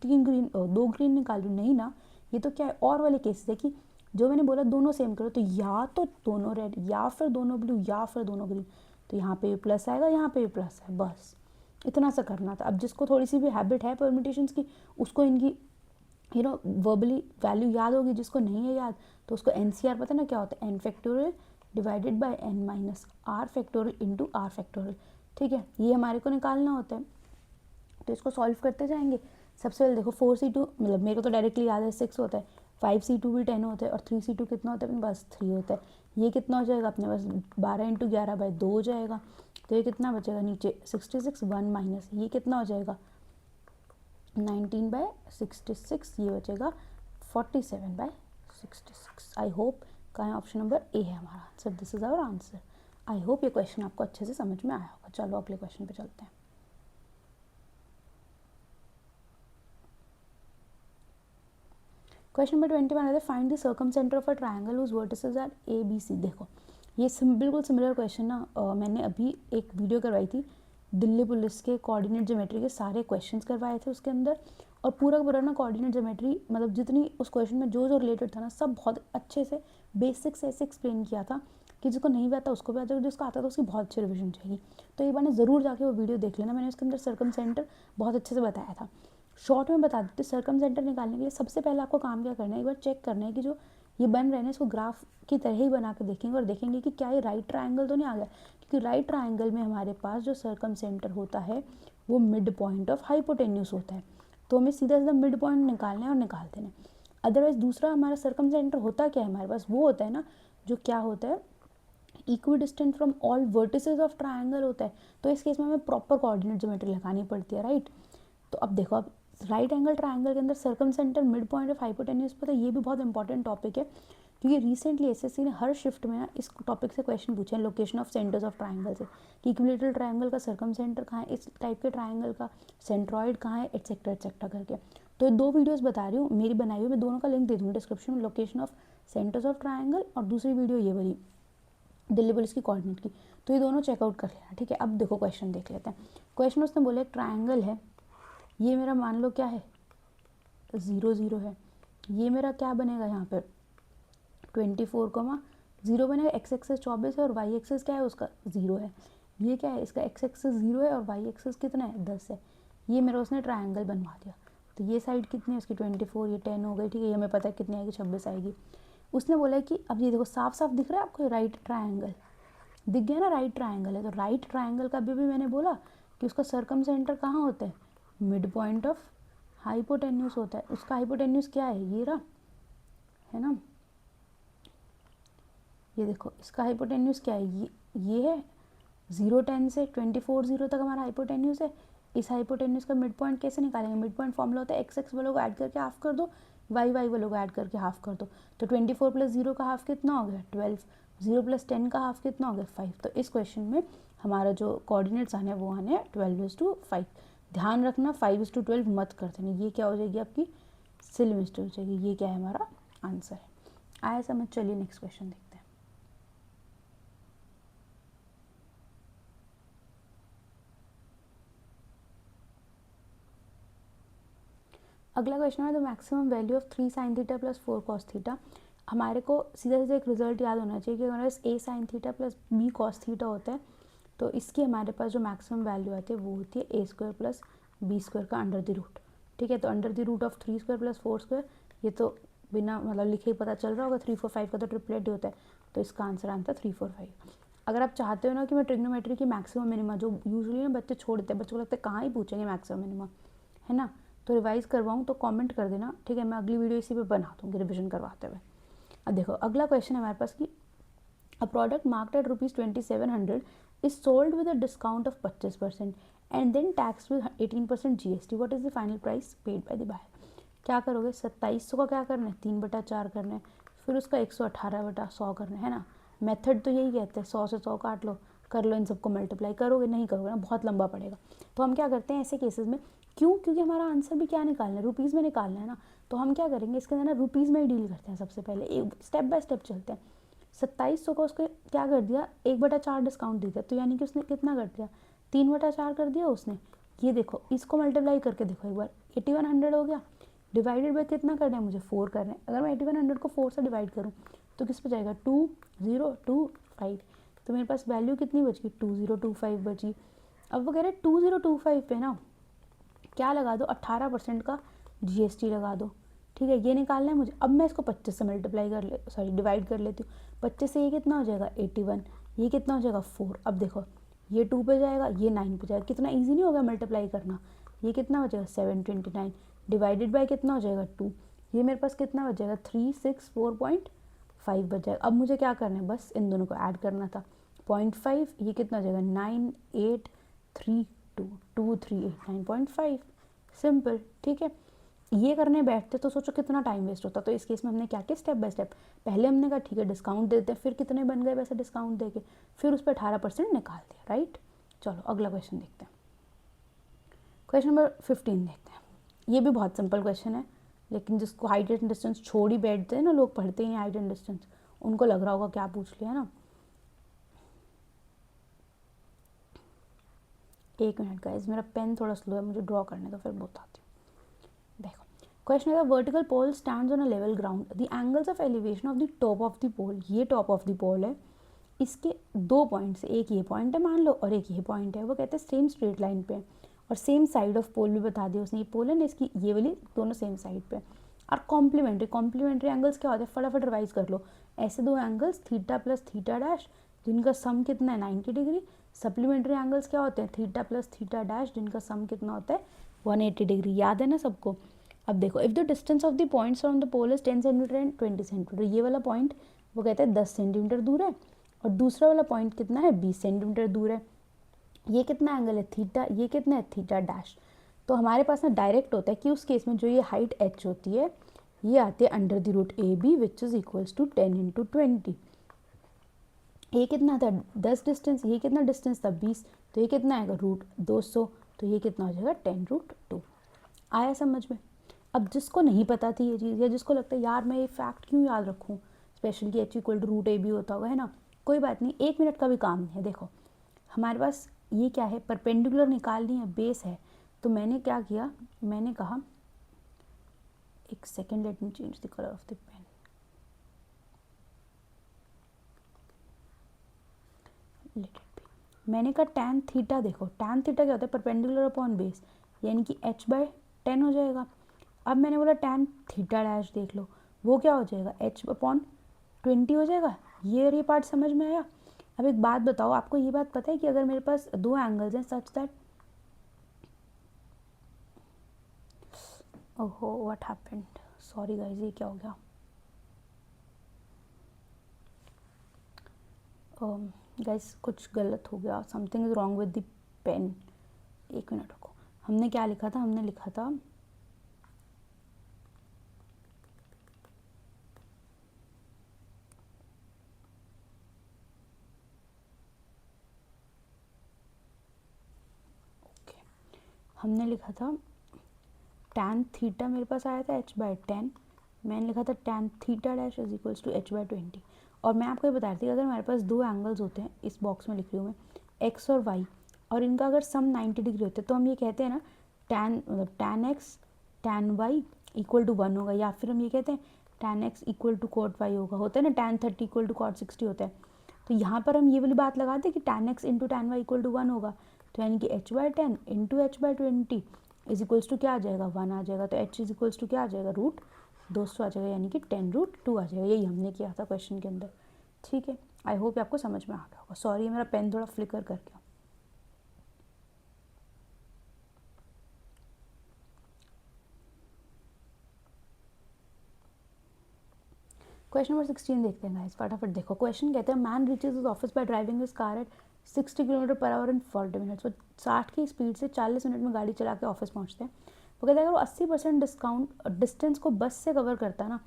3 ग्रीन 2 ग्रीन निकाल रही हूँ, नहीं ना, ये तो क्या है और वाले केसेस है कि जो मैंने बोला दोनों सेम करो, तो या तो दोनों रेड या फिर दोनों ब्लू या फिर दोनों ग्रीन, तो यहाँ पे भी प्लस आएगा, यहाँ पे भी प्लस है, बस इतना सा करना था। अब जिसको थोड़ी सी भी हैबिट है परम्यूटेशंस की, उसको इनकी वर्बली वैल्यू याद होगी, जिसको नहीं है याद तो उसको एनसीआर पता ना क्या होता है, n factorial divided by n minus r factorial into r factorial. ठीक है, ये हमारे को निकालना होता है, तो इसको सॉल्व करते जाएंगे। सबसे पहले देखो 4c2 मतलब मेरे को तो डायरेक्टली याद है 6 होता है, 5c2 भी 10 होता है और 3c2 कितना होता है अपने पास 3 होता है। ये कितना हो जाएगा अपने पास 12 इंटू 11 बाई 2 हो जाएगा, तो ये कितना बचेगा नीचे 66 1 माइनस ये कितना हो जाएगा 19/66, ये बचेगा 47/66। आई होप कहाँ ऑप्शन नंबर ए है हमारा answer, this is our answer. I hope ये क्वेश्चन आपको अच्छे से समझ में आया होगा। चलो अगले क्वेश्चन पे चलते हैं। क्वेश्चन नंबर 21 है, find the circumcentre of a triangle whose vertices are A B C. देखो ये बिल्कुल सिमिलर क्वेश्चन ना मैंने अभी एक वीडियो करवाई थी, दिल्ली पुलिस के कोऑर्डिनेट ज्योमेट्री के सारे क्वेश्चंस करवाए थे उसके अंदर, और पूरा ना कोऑर्डिनेट ज्योमेट्री मतलब जितनी उस क्वेश्चन में जो रिलेटेड था ना सब बहुत अच्छे से बेसिक से ऐसे एक्सप्लेन किया था कि जिसको नहीं भी आता उसको भी आता है, जिसको आता था उसकी बहुत अच्छी रिविजन चाहिए। तो एक बार ने ज़रूर जाके वो वीडियो देख लेना, मैंने उसके अंदर सर्कमसेंटर बहुत अच्छे से बताया था। शॉर्ट में बता देते, सर्कमसेंटर निकालने के लिए सबसे पहले आपको काम क्या करना है, एक बार चेक करना है कि जो ये बन रहे हैं ना इसको ग्राफ की तरह ही बना के देखेंगे और देखेंगे कि क्या ये राइट ट्रायंगल तो नहीं आ गया, क्योंकि राइट ट्रायंगल में हमारे पास जो सर्कमसेंटर होता है वो मिड पॉइंट ऑफ हाइपोटेन्यूज होता है, तो हमें सीधा सीधा मिड पॉइंट निकालना है और निकाल देना है। अदरवाइज दूसरा हमारा सर्कमसेंटर होता क्या है हमारे पास, वो होता है ना जो क्या होता है equidistant from all vertices of triangle होता है, तो इस केस में हमें प्रॉपर कोऑर्डिनेट ज्योमेट्री लगानी पड़ती है, राइट। तो अब देखो, अब राइट एंगल ट्रायंगल के अंदर सर्कमसेंटर मिड पॉइंट ऑफ हाइपोटेन्यूज पता है, ये भी बहुत इंपॉर्टेंट टॉपिक है, क्योंकि रिसेंटली एसएससी ने हर शिफ्ट में ना इस टॉपिक से क्वेश्चन पूछे हैं, location of centres of triangle से, कि इक्विलेटरल ट्रायंगल का सर्कम सेंटर कहाँ है, इस टाइप के ट्रायंगल का सेंट्रॉइड कहाँ है, एटसेट्रा करके। तो ये 2 वीडियोस बता रही हूँ मेरी बनाई हुई, मैं दोनों का लिंक दे दूँगी डिस्क्रिप्शन में, location of centres of triangle और दूसरी वीडियो ये वाली दिल्ली पुलिस की कोऑर्डिनेट की, तो ये दोनों चेकआउट कर लेना, ठीक है। अब देखो क्वेश्चन देख लेते हैं। क्वेश्चन उसने बोला एक ट्रायंगल है, ये मेरा मान लो क्या है 0 0 है, ये मेरा क्या बनेगा यहाँ पर 24, बनेगा, एक्स एक्सेस 24 है और वाई एक्सेस क्या है उसका 0 है, ये क्या है इसका एक्स एक्सेस 0 है और वाई एक्सेस कितना है 10 है, ये मेरा उसने ट्रायंगल बनवा दिया। तो ये साइड कितनी है उसकी 24, ये 10 हो गई, ठीक है, ये हमें पता है कितनी आएगी 26 आएगी। उसने बोला है कि अब ये देखो साफ साफ दिख रहा है आपको राइट ट्रायंगल दिख गया ना, राइट ट्रायंगल है, तो राइट ट्रायंगल का भी मैंने बोला कि उसका सर्कम सेंटर कहाँ होता है, मिड पॉइंट ऑफ हाइपोटेन्यूज होता है। उसका हाइपोटेन्यूज क्या है, ये रहा है ना, ये देखो इसका हाइपोटेन्यूज क्या है, ये है 0 10 से 24 0 तक हमारा हाइपोटेन्यूज है। इस हाइपोटेन्यूज का मिड पॉइंट कैसे निकालेंगे, मिड पॉइंट फॉर्मूला होता है एक्स एक्स वालों को ऐड करके हाफ कर दो, वाई वाई वालों को ऐड करके हाफ कर दो, तो 24 + 0 का हाफ कितना हो गया 12, 0 + 10 का हाफ कितना हो गया 5। तो इस क्वेश्चन में हमारा जो कोऑर्डिनेट्स आने हैं वो आने हैं 12:5। ध्यान रखना 5:12 मत कर देना, ये क्या हो जाएगी आपकी सिल मिस्टेक हो जाएगी। ये क्या है हमारा आंसर है, आया समझ। चलिए नेक्स्ट क्वेश्चन देखते हैं। अगला क्वेश्चन है the maximum value of 3 sin theta plus 4 cos theta. हमारे को सीधा सीधा एक रिजल्ट याद होना चाहिए कि हमारे पास a sin theta plus b cos theta होता है, तो इसकी हमारे पास जो मैक्सिमम वैल्यू आती है वो होती है a² प्लस b² का अंडर द रूट, ठीक है। तो under the root of 3² plus 4², ये तो बिना मतलब लिखे ही पता चल रहा होगा, 3 4 5 का तो ट्रिपलेट ही होता है, तो इसका आंसर आता है 3 4 5। अगर आप चाहते हो ना कि मैं ट्रिग्नोमेट्री की मैक्सिमम मिनिमा जो यूजुअली ना बच्चे छोड़ देते हैं, बच्चों को लगता है कहाँ ही पूछेंगे मैक्सिमम मिनिमा, है ना, तो रिवाइज़ करवाऊँ तो कमेंट कर देना, ठीक है, मैं अगली वीडियो इसी पे बना दूँगी रिविजन करवाते हुए। अब देखो अगला क्वेश्चन है हमारे पास कि a product marked at ₹2700 is sold with a discount of 25% and then tax with 18% GST, what is the final price paid by the buyer. क्या करोगे, 2700 का क्या करना है 3/4 करना है, फिर उसका 118/100 करना है ना। मेथड तो यही कहते हैं 100 से 100 काट लो, कर लो, इन सबको मल्टीप्लाई करोगे, नहीं करोगे ना बहुत लंबा पड़ेगा। तो हम क्या करते हैं ऐसे केसेस में, क्योंकि हमारा आंसर भी क्या निकालना है रुपीज़ में निकालना है ना, तो हम क्या करेंगे इसके अंदर ना रुपीज़ में ही डील करते हैं। सबसे पहले एक स्टेप बाय स्टेप चलते हैं। 2700 का उसको क्या कर दिया 1/4 डिस्काउंट दे दिया, तो यानी कि उसने कितना कर दिया 3/4 कर दिया उसने। ये देखो इसको मल्टीप्लाई करके देखो एक बार, 8100 हो गया, डिवाइडेड बाय कितना करना है मुझे, 4 करना है। अगर मैं 8100 को 4 से डिवाइड करूँ तो किस पे जाएगा, 2025, तो मेरे पास वैल्यू कितनी बची, 2025 बची। अब वो कह रहे हैं 2025 पे ना क्या लगा दो, 18% का GST लगा दो, ठीक है, ये निकालना है मुझे। अब मैं इसको 25 से मल्टीप्लाई कर ले सॉरी डिवाइड कर लेती हूँ। 25 से ये कितना हो जाएगा 81, ये कितना हो जाएगा 4। अब देखो ये 2 पे जाएगा, ये 9 पे जाएगा, कितना ईजी नहीं होगा मल्टीप्लाई करना। ये कितना हो जाएगा 729 डिवाइडेड बाय कितना हो जाएगा 2, ये मेरे पास कितना हो जाएगा 364.5 बच जाएगा। अब मुझे क्या करना है, बस इन दोनों को ऐड करना था। 0.5 ये कितना हो जाएगा 98322389.5, सिंपल, ठीक है। ये करने बैठते तो सोचो कितना टाइम वेस्ट होता। तो इस केस में हमने क्या किया, स्टेप बाय स्टेप। पहले हमने कहा ठीक है डिस्काउंट देते हैं, फिर कितने बन गए वैसे डिस्काउंट देके, फिर उस पर 18% निकाल दिया, राइट। चलो अगला क्वेश्चन देखते हैं, क्वेश्चन नंबर 15 देखते हैं। ये भी बहुत सिंपल क्वेश्चन है, लेकिन जिसको हाइट एंड डिस्टेंस छोड़ ही बैठते हैं ना लोग, पढ़ते ही नहीं हाइट एंड डिस्टेंस, उनको लग रहा होगा क्या पूछ लिया ना। एक मिनट गाइस, मेरा पेन थोड़ा स्लो है, मुझे ड्रॉ करने तो फिर बताती हूँ। देखो क्वेश्चन है, vertical pole stands on a level ground, the angles of elevation of the top of the pole, ये टॉप ऑफ द पोल है, इसके 2 पॉइंट्स, एक ये पॉइंट है मान लो और एक ये पॉइंट है, वो कहते हैं सेम स्ट्रेट लाइन पे और सेम साइड ऑफ पोल भी बता दिया उसने, ये पोल है ना इसकी ये वाली दोनों सेम साइड पे। और कॉम्प्लीमेंट्री एंगल्स क्या होते हैं, फटाफट रिवाइज कर लो। ऐसे दो angles theta plus theta dash जिनका सम कितना है 90 डिग्री। सप्लीमेंट्री एंगल्स क्या होते हैं, थीटा प्लस थीटा डैश जिनका सम कितना होता है 180 डिग्री, याद है ना सबको। अब देखो if the distance of the points from the pole is 10 centimetre and 20 centimetre, ये वाला पॉइंट वो कहते हैं 10 सेंटीमीटर दूर है और दूसरा वाला पॉइंट कितना है 20 सेंटीमीटर दूर है। ये कितना एंगल है थीटा, ये कितना है थीटा डैश। तो हमारे पास ना डायरेक्ट होता है कि उस केस में जो ये हाइट h होती है ये आती है under the root AB which is equals to 10 into 20। ये कितना था 10 डिस्टेंस, ये कितना डिस्टेंस था 20, तो ये कितना आएगा रूट 200, तो ये कितना हो जाएगा 10√2। आया समझ में। अब जिसको नहीं पता थी ये चीज़ या जिसको लगता है यार मैं ये फैक्ट क्यों याद रखूँ, स्पेशली कि h equal to root AB होता होगा, है ना, कोई बात नहीं, 1 मिनट का भी काम नहीं है। देखो हमारे पास ये क्या है, परपेंडिकुलर निकालनी है, बेस है। तो मैंने क्या किया, मैंने कहा एक second, let me change the colour of the pen. Let it be. मैंने कहा टैन थीटा, देखो टैन थीटा क्या होता है, परपेंडिकुलर अपॉन बेस, यानी कि h/10 हो जाएगा। अब मैंने बोला टैन थीटा डैश, देख लो वो क्या हो जाएगा h/20 हो जाएगा। ये पार्ट समझ में आया। अब एक बात बताओ, आपको ये बात पता है कि अगर मेरे पास दो एंगल्स हैं सच दैट, ओहो व्हाट हैपेंड, सॉरी गाइस, ये क्या हो गया, गाइस कुछ गलत हो गया, something is wrong with the pen. एक मिनट रुको, हमने क्या लिखा था, हमने लिखा था हमने लिखा था टैन थीटा, मेरे पास आया था h/10, मैंने लिखा था tan theta dash is equals to h/20। और मैं आपको ये बता रही थी अगर हमारे पास दो एंगल्स होते हैं, इस बॉक्स में लिख रही हूँ मैं x और y, और इनका अगर सम 90 डिग्री होता है तो हम ये कहते हैं ना टैन मतलब tan x tan y equal to 1 होगा, या फिर हम ये कहते हैं tan x equal to cot y होगा, होता है ना टैन 30 इक्वल टू कॉट 60 होता है। तो यहाँ पर हम ये वाली बात लगाते हैं कि tan x into tan y equal to 1 होगा, तो यानी कि h/10 into h/20 is equals to क्या आ जाएगा 1 आ जाएगा, तो h इज इक्वल्स टू क्या आ जाएगा √200 आ जाएगा, यानी कि 10√2 आ जाएगा। यही हमने किया था क्वेश्चन के अंदर, ठीक है। आई होप आपको समझ में आ गया होगा। सॉरी मेरा पेन थोड़ा फ्लिकर कर गया। क्वेश्चन नंबर 16 देखते हैं गाइस, फटाफट देखो। क्वेश्चन कहते हैं man reaches his office by driving his car at 60 kilometre per hour in 40 minutes. वो 60 की स्पीड से 40 मिनट में गाड़ी चला के ऑफिस पहुंचते हैं। वो कहते हैं अगर वो 80% डिस्काउंट डिस्टेंस को बस से कवर करता है ना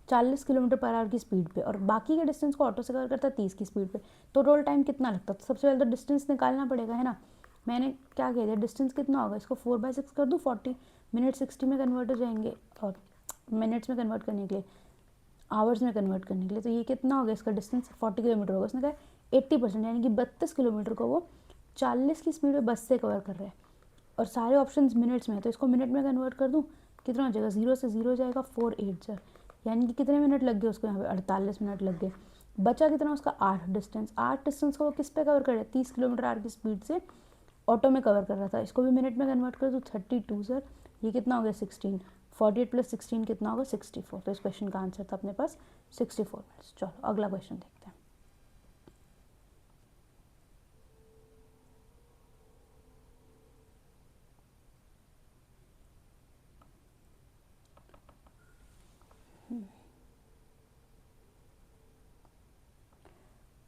40 किलोमीटर पर आवर की स्पीड पे, और बाकी के डिस्टेंस को ऑटो से कवर करता है 30 की स्पीड पे, तो टोटल टाइम कितना लगता है। तो सबसे पहले तो डिस्टेंस निकालना पड़ेगा, है ना। मैंने क्या कह दिया, डिस्टेंस कितना होगा, इसको 4/6 कर दूँ, 40 मिनट 60 में कन्वर्ट हो जाएंगे, और मिनट्स में कन्वर्ट करने के लिए, आवर्स में कन्वर्ट करने के लिए, तो ये कितना हो गया, इसका डिस्टेंस 40 किलोमीटर होगा। उसने कहा 80%, यानी कि 32 किलोमीटर को वो 40 की स्पीड में बस से कवर कर रहा है। और सारे ऑप्शंस मिनट्स में है, तो इसको मिनट में कन्वर्ट कर दूँ, कितना हो जाएगा, 0 से 0 जाएगा 4 8 सर, यानी कि कितने मिनट लग गए उसको, यहाँ पे 48 मिनट लग गए। बचा कितना उसका 8 डिस्टेंस, 8 डिस्टेंस को वो किस पे कवर कर रहा है, 30 किलोमीटर आर की स्पीड से ऑटो में कवर कर रहा था। इसको भी मिनट में कन्वर्ट कर दूँ, 32 सर, ये कितना हो गया 16, 48 + 16 कितना होगा 64। तो इस क्वेश्चन का आंसर था अपने पास 64 मिनट्स। चलो अगला क्वेश्चन देखते हैं।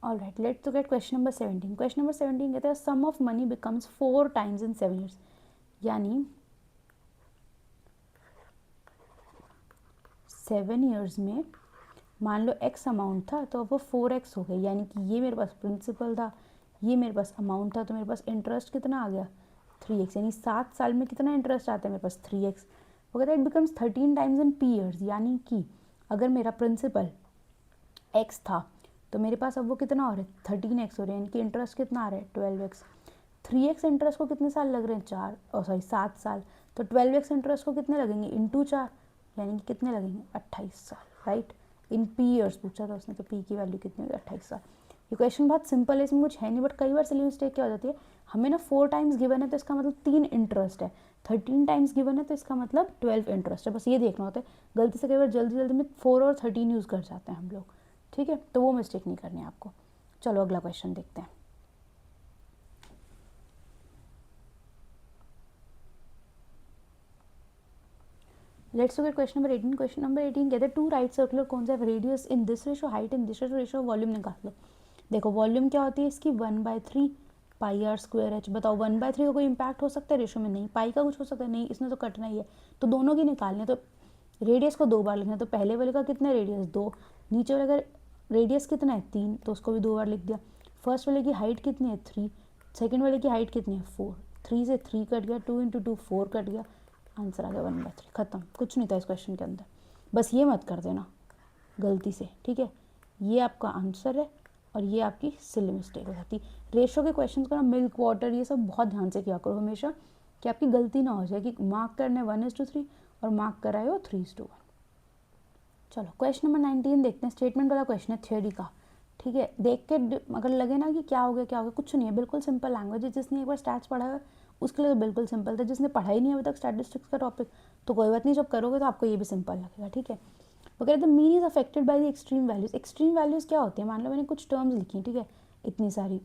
All right, let's look at question number 17। Question number 17 कहते हैं sum of money becomes 4 times in 7 years, यानी 7 years में मान लो x अमाउंट था तो अब वो 4x हो गया, यानी कि ये मेरे पास प्रिंसिपल था, ये मेरे पास अमाउंट था, तो मेरे पास इंटरेस्ट कितना आ गया 3x, यानी 7 साल में कितना इंटरेस्ट आता है मेरे पास 3x। वो कहता है it becomes 13 times in p years, यानी कि अगर मेरा प्रिंसिपल x था तो मेरे पास अब वो कितना हो रहा है 13x हो रहा है, यानी कि इंटरेस्ट कितना आ रहा है 12x। 3x इंटरेस्ट को कितने साल लग रहे हैं 7 साल, तो 12x इंटरेस्ट को कितने लगेंगे इंटू 4, यानी कि कितने लगेंगे 28 साल, राइट। इन p ईयर्स पूछा था उसने, तो p की वैल्यू कितनी होगी 28 साल। ये क्वेश्चन बहुत सिंपल है, इसमें कुछ है नहीं, बट कई बार सिली मिस्टेक क्या हो जाती है, हमें ना 4 टाइम्स गिवन है तो इसका मतलब 3 इंटरेस्ट है, 13 टाइम्स गिवन है तो इसका मतलब 12 इंटरेस्ट है, बस ये देखना होता है। गलती से कई बार जल्दी जल्दी में 4 और 13 यूज़ कर जाते हैं हम लोग, ठीक है, तो वो मिस्टेक नहीं करनी है आपको। चलो अगला क्वेश्चन देखते हैं। Let's look at question number 18। Question number 18 कहते हैं 2 right circular cones have radius in this ratio, height in this ratio, volume निकाल लो। देखो वॉल्यूम क्या होती है इसकी 1/3 πr²h। बताओ 1/3 का कोई इंपैक्ट हो सकता है रेशो में, नहीं। पाई का कुछ हो सकता है, नहीं, इसने तो कटना ही है, तो दोनों की निकालने, तो रेडियस को 2 बार लिखना है, तो पहले वाले का कितना रेडियस 2, नीचे वाले का रेडियस कितना है 3, तो उसको भी 2 बार लिख दिया। फर्स्ट वाले की हाइट कितनी है 3, सेकेंड वाले की हाइट कितनी है 4, 3 से 3 कट गया, 2 × 2 4 कट गया, आंसर आ गया 1/3, खत्म। कुछ नहीं था इस क्वेश्चन के अंदर, बस ये मत कर देना गलती से, ठीक है। ये आपका आंसर है और ये आपकी सिली मिस्टेक हो जाती। रेशो के क्वेश्चंस को ना मिल्क वाटर ये सब बहुत ध्यान से किया करो हमेशा, कि आपकी गलती ना हो जाए कि मार्क करना है 1:3 और मार्क कराए हो 3:1। चलो क्वेश्चन नंबर 19 देखते हैं। स्टेटमेंट वाला क्वेश्चन है थ्योरी का, ठीक है। देख के अगर लगे ना कि क्या हो गया क्या हो गया, कुछ नहीं है, बिल्कुल सिंपल लैंग्वेज है। जिसने एक बार स्टैट्स पढ़ा है उसके लिए तो बिल्कुल सिंपल था, जिसने पढ़ा ही नहीं अभी तक स्टैटिस्टिक्स का टॉपिक तो कोई बात नहीं, जब करोगे तो आपको ये भी सिंपल लगेगा, ठीक है। वो कह रहे थे mean is affected by the extreme values. Extreme values क्या होती है, मान लो मैंने कुछ टर्म्स लिखी, ठीक है, इतनी सारी,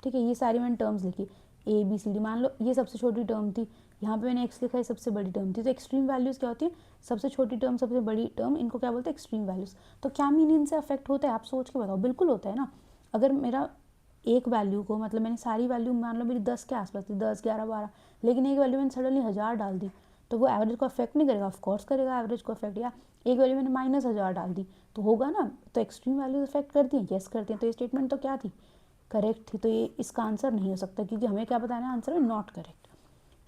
ठीक है, ये सारी मैंने टर्म्स लिखी ABCD, मान लो ये सबसे छोटी टर्म थी, यहाँ पे मैंने x लिखा है सबसे बड़ी टर्म थी। तो एक्सट्रीम वैल्यूज़ क्या होती है, सबसे छोटी टर्म सबसे बड़ी टर्म, इनको क्या बोलते हैं एक्सट्रीम वैल्यूज़। तो क्या मीन इनसे अफेक्ट होता है, आप सोच के बताओ। बिल्कुल होता है ना। अगर मेरा एक वैल्यू को, मतलब मैंने सारी वैल्यू मान लो मेरी 10 के आसपास थी, 10 11 12, लेकिन एक वैल्यू मैंने सडनली 1000 डाल दी, तो वो एवरेज को अफेक्ट नहीं करेगा, ऑफकोर्स करेगा एवरेज को अफेक्ट। या एक वैल्यू मैंने -1000 डाल दी तो होगा ना। तो एक्सट्रीम वैल्यूज अफेक्ट करती हैं, यस करती हैं। तो ये स्टेटमेंट तो क्या थी, करेक्ट थी। तो ये इसका आंसर नहीं हो सकता, क्योंकि हमें क्या बताना है, आंसर है नॉट करेक्ट।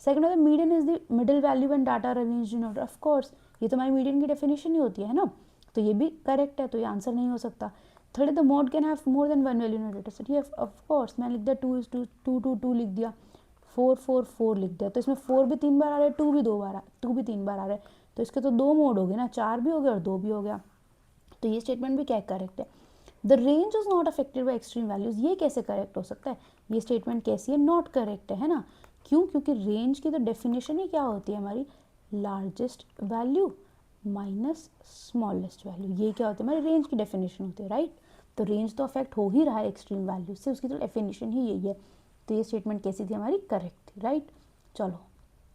सेकंड होता है median is the middle value when data arranged in order. Of course ये तो हमारी मीडियन की डेफिनेशन ही होती है ना, तो ये भी करेक्ट है, तो ये आंसर नहीं हो सकता। थर्ड है the mode can have more than one value in data set. ये ऑफ कोर्स मैंने लिख दिया 2 लिख दिया, 4 लिख दिया, तो इसमें 4 भी 3 बार आ रहा है, 2 भी 3 बार आ रहा है, तो इसके तो 2 मोड हो गए ना, 4 भी हो गया और 2 भी हो गया। तो ये स्टेटमेंट भी क्या करेक्ट है। The range is not affected by extreme values, ये कैसे करेक्ट हो सकता है, ये स्टेटमेंट कैसी है, नॉट करेक्ट है ना। क्यों, क्योंकि रेंज की तो डेफिनेशन ही क्या होती है हमारी, largest value minus smallest value, ये क्या होती है हमारी रेंज की डेफिनेशन होती है, राइट। तो रेंज तो अफेक्ट हो ही रहा है एक्सट्रीम वैल्यू से, उसकी तो डेफिनेशन ही यही है। तो ये स्टेटमेंट कैसी थी हमारी, करेक्ट थी, राइट। चलो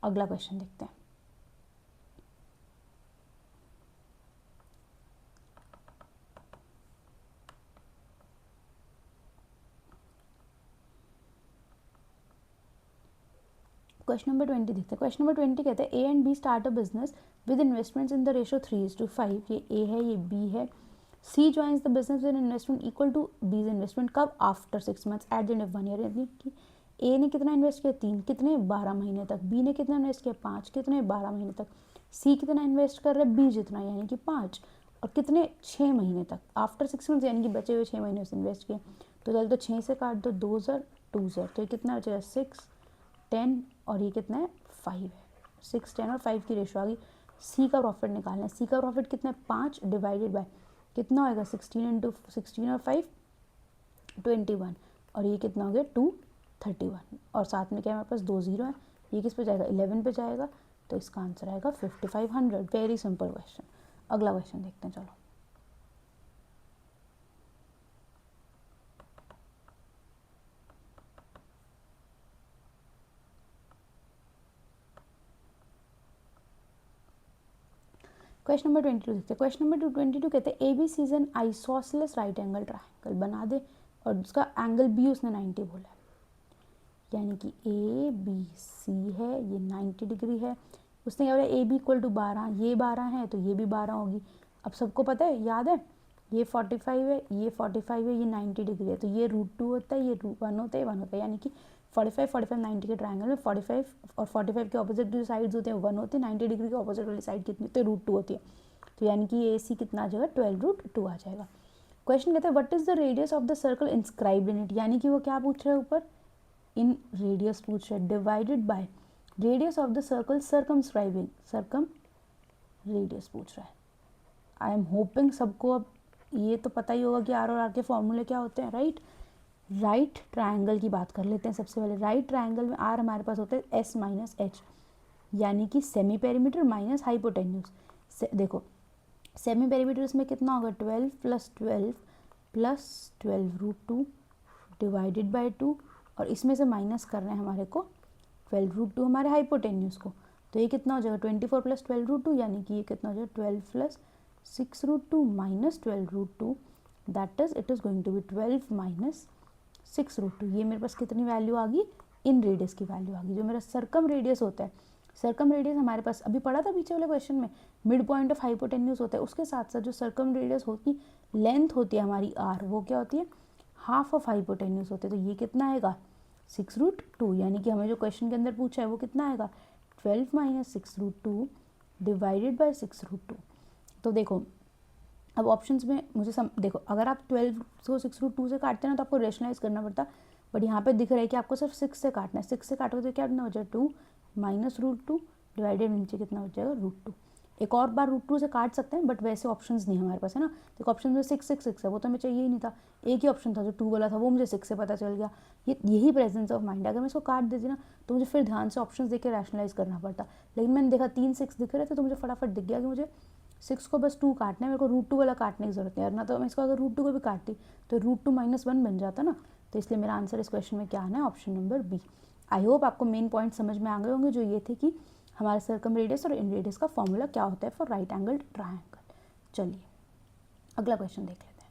अगला क्वेश्चन देखते हैं। क्वेश्चन नंबर 20 देखते हैं। क्वेश्चन नंबर 20 कहते हैं A and B start a business with investments in the ratio 3:5। ये ए है, ये बी है। C joins the business with investment equal to B's investment, कब, after 6 months at the end of 1 year। यानी कि ए ने कितना इन्वेस्ट किया 3, कितने 12 महीने तक। बी ने कितना इन्वेस्ट किया 5, कितने 12 महीने तक। सी कितना इन्वेस्ट कर रहा है, बी जितना, यानी कि 5, और कितने 6 महीने तक, आफ्टर 6 months, यानी कि बचे हुए 6 महीने से इन्वेस्ट किए। तो चल तो 6 से काट दो, 2 ज़र 2 ज़र, तो ये कितना बचेगा 6 10 और ये कितना है 5 है, 6, 10 और 5 की रेशो आ गई। सी का प्रॉफिट निकालना है। सी का प्रॉफिट कितना है 5 डिवाइडेड बाय कितना होएगा 16 इंटू 16 और 5 21 और ये कितना हो गया 231 और साथ में क्या हमारे पास 2 0 है। ये किस पे जाएगा 11 पे जाएगा, तो इसका आंसर आएगा 5500। Very simple question. अगला क्वेश्चन देखते हैं। चलो क्वेश्चन नंबर 22 देखते हैं। क्वेश्चन नंबर 22 कहते हैं A B C is an isosceles right angle triangle बना दे और उसका एंगल बी उसने 90 बोला है, यानी कि ए बी सी है, ये 90 डिग्री है। उसने क्या बोला ए बी इक्वल टू 12, ये 12 है तो ये भी 12 होगी। अब सबको पता है, याद है, ये 45 है, ये 45 है, ये 90 डिग्री है, तो ये √2 होता है, ये √1 होता है, 1 होता है, यानी कि 45 45 90 के ट्रायंगल में 45 और 45 के ऑपोजिट जो साइड्स होते हैं 1 होते हैं, 90 डिग्री के ऑपोजिट वाली साइड कितनी होती है √2 होती है, तो यानी कि ये सी कितना आ जाएगा 12 √2 आ जाएगा। क्वेश्चन कहता है what is the radius of the circle inscribed in it, यानी कि वो क्या पूछ रहा है ऊपर इन रेडियस पूछ रहा है, divided by radius of the circle circumscribing, circum radius पूछ रहा है। आई एम होपिंग सबको अब ये तो पता ही होगा कि आर और आर के फॉर्मूले क्या होते हैं, राइट। राइट ट्रायंगल की बात कर लेते हैं सबसे पहले। राइट ट्रायंगल में आर हमारे पास होता है एस माइनस एच, यानी कि सेमी पेरीमीटर माइनस हाइपोटेन्यूज। देखो सेमी पेरीमीटर इसमें कितना होगा 12 प्लस 12 प्लस 12 √2 डिवाइडेड बाई 2 और इसमें से माइनस कर रहे हैं हमारे को 12 √2 हमारे हाइपोटेन्यूज को, तो ये कितना हो जाएगा 24 प्लस 12 √2, यानी कि ये कितना हो जाएगा 12 plus 6 √2 minus 12 √2, that is it is going to be 12 minus 6 √2। ये मेरे पास कितनी वैल्यू आ गई, इन रेडियस की वैल्यू आ गई। जो मेरा सर्कम रेडियस होता है, सर्कम रेडियस हमारे पास अभी पढ़ा था पीछे वाले क्वेश्चन में, मिड पॉइंट ऑफ हाइपोटेन्यूज होता है, उसके साथ साथ जो सर्कम रेडियस होती लेंथ होती है हमारी आर, वो क्या होती है हाफ ऑफ हाइपोटेन्यूज होते हैं। तो ये कितना आएगा 6 √2, यानी कि हमें जो क्वेश्चन के अंदर पूछा है वो कितना आएगा 12 माइनस 6 √2 डिवाइडेड बाई 6 √2। तो देखो अब ऑप्शंस में मुझे देखो अगर आप 12 को 6 √2 से काटते हैं ना तो आपको रेशनलाइज करना पड़ता, बट यहाँ पे दिख रहा है कि आपको सिर्फ 6 से काटना है। 6 से काटोगे तो क्या कितना हो जाएगा 2 माइनस √2 डिवाइडेड नीचे कितना हो जाएगा √2। एक और बार √2 से काट सकते हैं बट वैसे ऑप्शंस नहीं हमारे पास है ना। देखो ऑप्शन में 6 6 6 है, वो तो हमें चाहिए ही नहीं था, एक ही ऑप्शन था जो 2 वाला था, वो मुझे 6 से पता चल गया। यही प्रेजेंस ऑफ माइंड, अगर मैं इसको काट देती ना तो मुझे फिर ध्यान से ऑप्शन देख के रैशनलाइज करना पड़ता, लेकिन मैंने देखा 3 6 दिख रहे थे तो मुझे फटाफट दिख गया कि मुझे 6 को बस 2 काटना है, मेरे को √2 वाला काटने की जरूरत नहीं है, ना तो मैं इसको अगर √2 को भी काटती तो √2 माइनस 1 बन जाता ना। तो इसलिए मेरा आंसर इस क्वेश्चन में क्या आना है option number B. I hope आपको मेन पॉइंट समझ में आ गए होंगे, जो ये थे कि हमारे सर्कम रेडियस और इन रेडियस का फॉर्मूला क्या होता है फॉर राइट एंगल ट्रायंगल। चलिए अगला क्वेश्चन देख लेते हैं।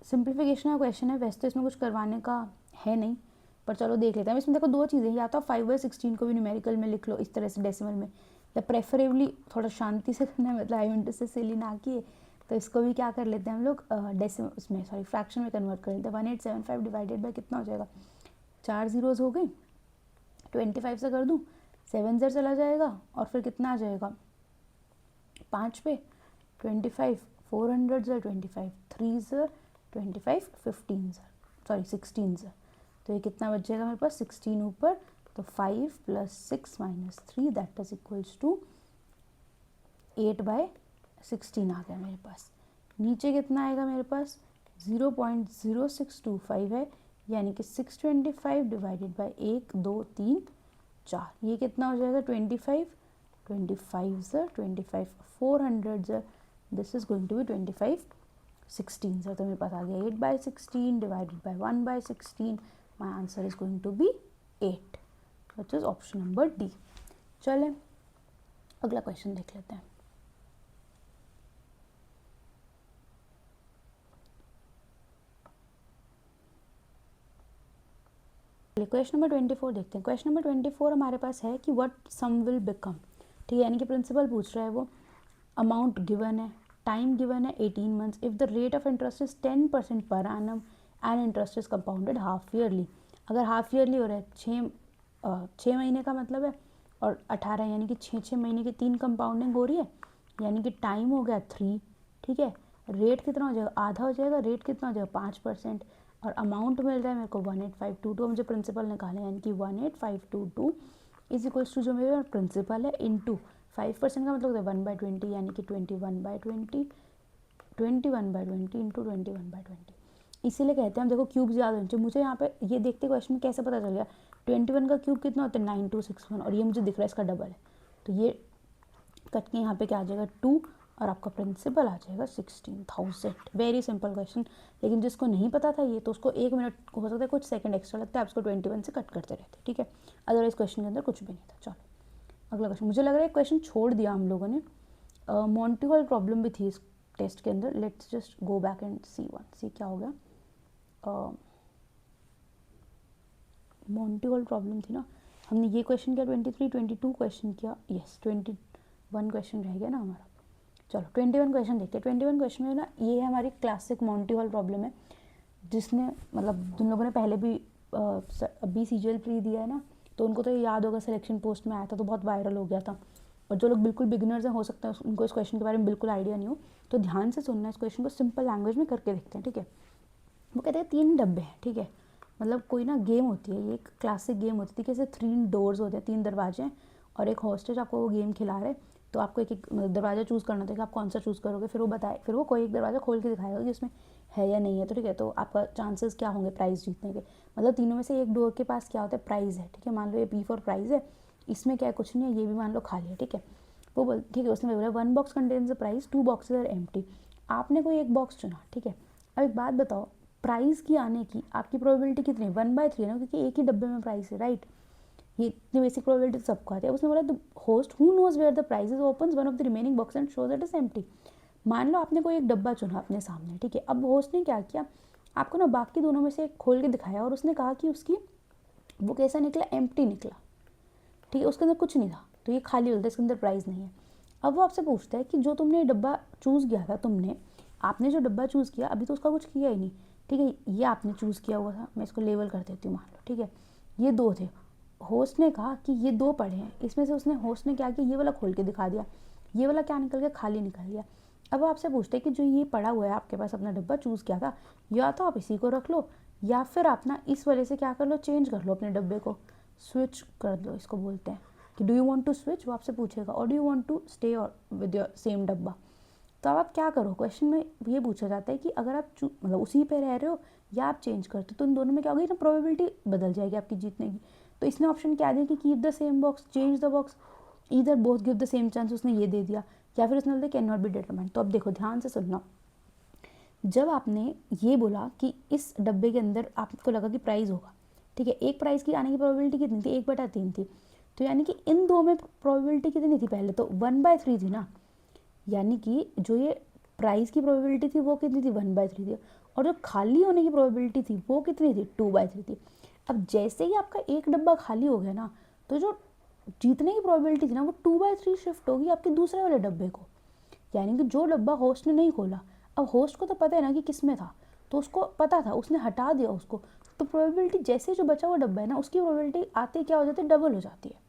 सिंप्लीफिकेशन का क्वेश्चन है, वैसे तो इसमें कुछ करवाने का है नहीं, पर चलो देख लेते हैं। इसमें देखो दो चीज़ें, या तो 5/16 को भी न्यूमेरिकल में लिख लो इस तरह से डेसिमल में, या प्रेफरेबली थोड़ा शांति से करना है, मतलब आई मीन टू से सिली ना किए, तो इसको भी क्या कर लेते हैं हम लोग डेसिमल उसमें सॉरी फ्रैक्शन में कन्वर्ट कर लेते हैं। 1875 डिवाइडेड बाई कितना हो जाएगा 4 जीरोज़ हो गई, 25 से कर दूँ 7 ज़र चला जाएगा और फिर कितना आ जाएगा 5 पे 25 400 ज़र 25 3 ज़र 25 15 ज़र सॉरी 16 ज़र, तो ये कितना बच जाएगा मेरे पास 16 ऊपर, तो 5 plus 6 minus 3 that is equals to 8/16 आ गया मेरे पास। नीचे कितना आएगा मेरे पास 0.0625 है, यानी कि 625 डिवाइडेड बाई 1 2 3 4, ये कितना हो जाएगा 25 ज़र 25 400 ज़र, this is going to be 25 16 ज़र, तो मेरे पास आ गया 8/16 divided by 1/16, my answer is going to be 8, which is option number D. चलें अगला क्वेश्चन देख लेते हैं। क्वेश्चन नंबर 24 देखते हैं। क्वेश्चन नंबर 24 हमारे पास है कि व्हाट सम विल बिकम, ठीक है, यानी कि प्रिंसिपल पूछ रहा है, वो अमाउंट गिवन है, टाइम गिवन है 18 months, if the rate of interest is 10% per annum and interest is compounded half yearly. अगर हाफ ईयरली हो रहा है 6 महीने का मतलब है और 18, यानी कि 6 महीने की 3 कंपाउंडिंग हो रही है, यानी कि टाइम हो गया 3, ठीक है, रेट कितना हो जाएगा आधा हो जाएगा, रेट कितना हो जाएगा 5%, और अमाउंट मिल रहा है मेरे को 18522, मुझे प्रिंसिपल निकालना है, यानी कि 18522 इज इक्वल्स टू जो मेरा प्रिंसिपल है इंटू 5% का मतलब होता है 1/20, यानी कि 21/20, 21/20 इंटू 21/20। इसीलिए कहते हैं हम, देखो क्यूब्स याद होने चाहिए। मुझे यहाँ पे ये देखते क्वेश्चन में कैसे पता चल गया 21 का क्यूब कितना होता है 9261, और ये मुझे दिख रहा है इसका डबल है, तो ये कट के यहाँ पे क्या आ जाएगा 2, और आपका प्रिंसिपल आ जाएगा 16,000। वेरी सिंपल क्वेश्चन, लेकिन जिसको नहीं पता था ये, तो उसको 1 मिनट हो सकता है कुछ सेकंड एक्स्ट्रा लगता है, आप उसको 21 से कट करते रहते, ठीक है। अदरवाइज क्वेश्चन के अंदर कुछ भी नहीं था। चलो अगला क्वेश्चन, मुझे लग रहा है क्वेश्चन छोड़ दिया हम लोगों ने। मॉन्टी हॉल प्रॉब्लम भी थी इस टेस्ट के अंदर। Let's just go back and see क्या हो गया। मॉन्टी हॉल प्रॉब्लम थी ना, हमने ये क्वेश्चन किया 23, 22 क्वेश्चन किया, यस 21 क्वेश्चन रह गया ना हमारा। चलो 21 क्वेश्चन देखते हैं। 21 क्वेश्चन में ना ये है हमारी क्लासिक मॉन्टी हॉल प्रॉब्लम है, जिसने मतलब जिन लोगों ने पहले भी अभी CGL प्री दिया है ना, तो उनको तो ये याद होगा, सिलेक्शन पोस्ट में आया था तो बहुत वायरल हो गया था। और जो लोग बिल्कुल बिगिनर्स हैं, हो सकता है उनको इस क्वेश्चन के बारे में बिल्कुल आइडिया नहीं हो, तो ध्यान से सुनना, इस क्वेश्चन को सिंपल लैंग्वेज में करके देखते हैं, ठीक है। वो कहते हैं 3 डब्बे हैं, ठीक है। मतलब कोई ना गेम होती है, ये एक क्लासिक गेम होती थी कि जैसे 3 डोर्स होते हैं, 3 दरवाजे हैं, और एक हॉस्टेज आपको वो गेम खिला रहे, तो आपको एक एक दरवाज़ा चूज़ करना था कि आप कौन सा चूज़ करोगे। फिर वो बताए, फिर वो कोई एक दरवाज़ा खोल के दिखाएगा कि उसमें है या नहीं है, तो ठीक है। तो आपका चांसेस क्या होंगे प्राइज़ जीतने के, मतलब तीनों में से एक डोर के पास क्या होता है, प्राइज़ है, ठीक है। मान लो ये P फॉर प्राइज़ है, इसमें क्या है, कुछ नहीं है, ये भी मान लो खाली है, ठीक है। वो बोल ठीक है, उसने बोला 1 box contains the prize, 2 boxes are empty. आपने कोई एक बॉक्स चुना, ठीक है। अब एक बात बताओ, प्राइस की आने की आपकी प्रोबेबिलिटी कितनी है, 1/3 है ना, क्योंकि एक ही डब्बे में प्राइस है, राइट। ये इतनी बेसिक प्रोबेबिलिटी सबको आती है। उसने बोला the host who knows where the prize is opens one of the remaining box and shows it is empty. मान लो आपने कोई एक डब्बा चुना अपने सामने, ठीक है। अब होस्ट ने क्या किया, आपको ना बाकी दोनों में से एक खोल के दिखाया, और उसने कहा कि उसकी वो कैसा निकला, एम्प्टी निकला, ठीक है। उसके अंदर कुछ नहीं था, तो ये खाली होता है, इसके अंदर प्राइस नहीं है। अब वो आपसे पूछता है कि जो तुमने डब्बा चूज़ किया था, आपने जो डब्बा चूज़ किया, अभी तो उसका कुछ किया ही नहीं, ठीक है। ये आपने चूज़ किया हुआ था, मैं इसको लेवल कर देती हूँ, मान लो, ठीक है। ये 2 थे, होस्ट ने कहा कि ये 2 पड़े हैं, इसमें से होस्ट ने क्या किया, ये वाला खोल के दिखा दिया, ये वाला क्या निकल गया, खाली निकल गया। अब वो आपसे पूछते हैं कि जो ये पड़ा हुआ है आपके पास, अपना डब्बा चूज़ किया था, या तो आप इसी को रख लो, या फिर आप ना इस वाले से क्या कर लो, चेंज कर लो, अपने डब्बे को स्विच कर दो, इसको बोलते हैं कि do you want to switch, वो आपसे पूछेगा, और do you want to stay और विद योर सेम डब्बा। तो अब आप क्या करो, क्वेश्चन में ये पूछा जाता है कि अगर आप मतलब उसी पे रह रहे हो या आप चेंज करते हो, तो इन दोनों में क्या होगी ना, प्रोबेबिलिटी बदल जाएगी आपकी जीतने की। तो इसने ऑप्शन क्या दिया कि keep the same box, change the box, इधर both give the same chance, उसने ये दे दिया, या फिर उसने बोला कैन नॉट बी डिटरमाइंड। तो अब देखो ध्यान से सुनना, जब आपने ये बोला कि इस डब्बे के अंदर आपको लगा कि प्राइस होगा, ठीक है, एक प्राइस की आने की प्रोबेबिलिटी कितनी थी, 1/3 थी, तो यानी कि इन दो में प्रोबेबिलिटी कितनी थी, पहले तो 1/3 थी ना, यानी कि जो ये प्राइस की प्रोबेबिलिटी थी वो कितनी थी, 1/3 थी, और जो खाली होने की प्रोबेबिलिटी थी वो कितनी थी, 2/3 थी। अब जैसे ही आपका एक डब्बा खाली हो गया ना, तो जो जीतने की प्रोबेबिलिटी थी ना, वो 2/3 शिफ्ट होगी आपके दूसरे वाले डब्बे को, यानी कि जो डब्बा होस्ट ने नहीं खोला, अब होस्ट को तो पता है ना कि किस में था, तो उसको पता था, उसने हटा दिया उसको, तो प्रोबेबिलिटी जैसे जो बचा हुआ डब्बा है ना, उसकी प्रोबेबिलिटी आते क्या हो जाती है, डबल हो जाती है।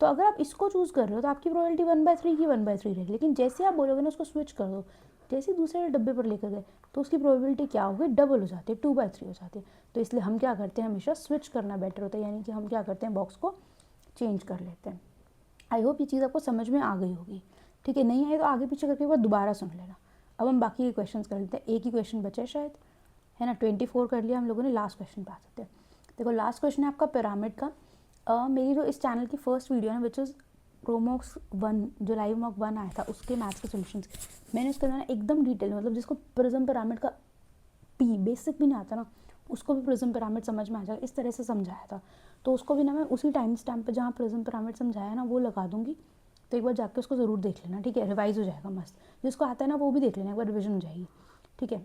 तो अगर आप इसको चूज़ कर रहे हो तो आपकी प्रोबेबिलिटी 1/3 की 1/3 रहेगी, लेकिन जैसे आप बोलोगे ना उसको स्विच कर दो, जैसे दूसरे डब्बे पर लेकर गए, तो उसकी प्रोबेबिलिटी क्या होगी, डबल हो जाती है, 2/3 हो जाती है। तो इसलिए हम क्या करते हैं, हमेशा स्विच करना बेटर होता है, यानी कि हम क्या करते हैं, बॉक्स को चेंज कर लेते हैं। आई होप ये चीज़ आपको समझ में आ गई होगी, ठीक है। नहीं आई तो आगे पीछे करके एक बार दोबारा सुन लेना। अब हम बाकी के क्वेश्चन कर लेते हैं, एक ही क्वेश्चन बचा है शायद, है ना। 24 कर लिया हम लोगों ने, लास्ट क्वेश्चन पे आ सकते हैं। देखो लास्ट क्वेश्चन है आपका पिरामिड का। मेरी जो इस चैनल की फर्स्ट वीडियो है विच इज़ प्रोमॉक्स 1, जो लाइव मॉक 1 आया था, उसके मैथ्स के सोल्यूशंस, मैंने उसके अंदर एकदम डिटेल, मतलब जिसको प्रिज्म पिरामिड का बेसिक भी नहीं आता ना, उसको भी प्रिज्म पिरामिड समझ में आ जाएगा, इस तरह से समझाया था। तो उसको भी ना मैं उसी टाइम स्टैम्प पे जहाँ प्रिज्म पिरामिड समझाया ना वो लगा दूंगी, तो एक बार जाके उसको ज़रूर देख लेना, ठीक है। रिवाइज हो जाएगा मस्त, जिसको आता है ना वो भी देख लेना, एक बार रिविजन हो जाएगी, ठीक है।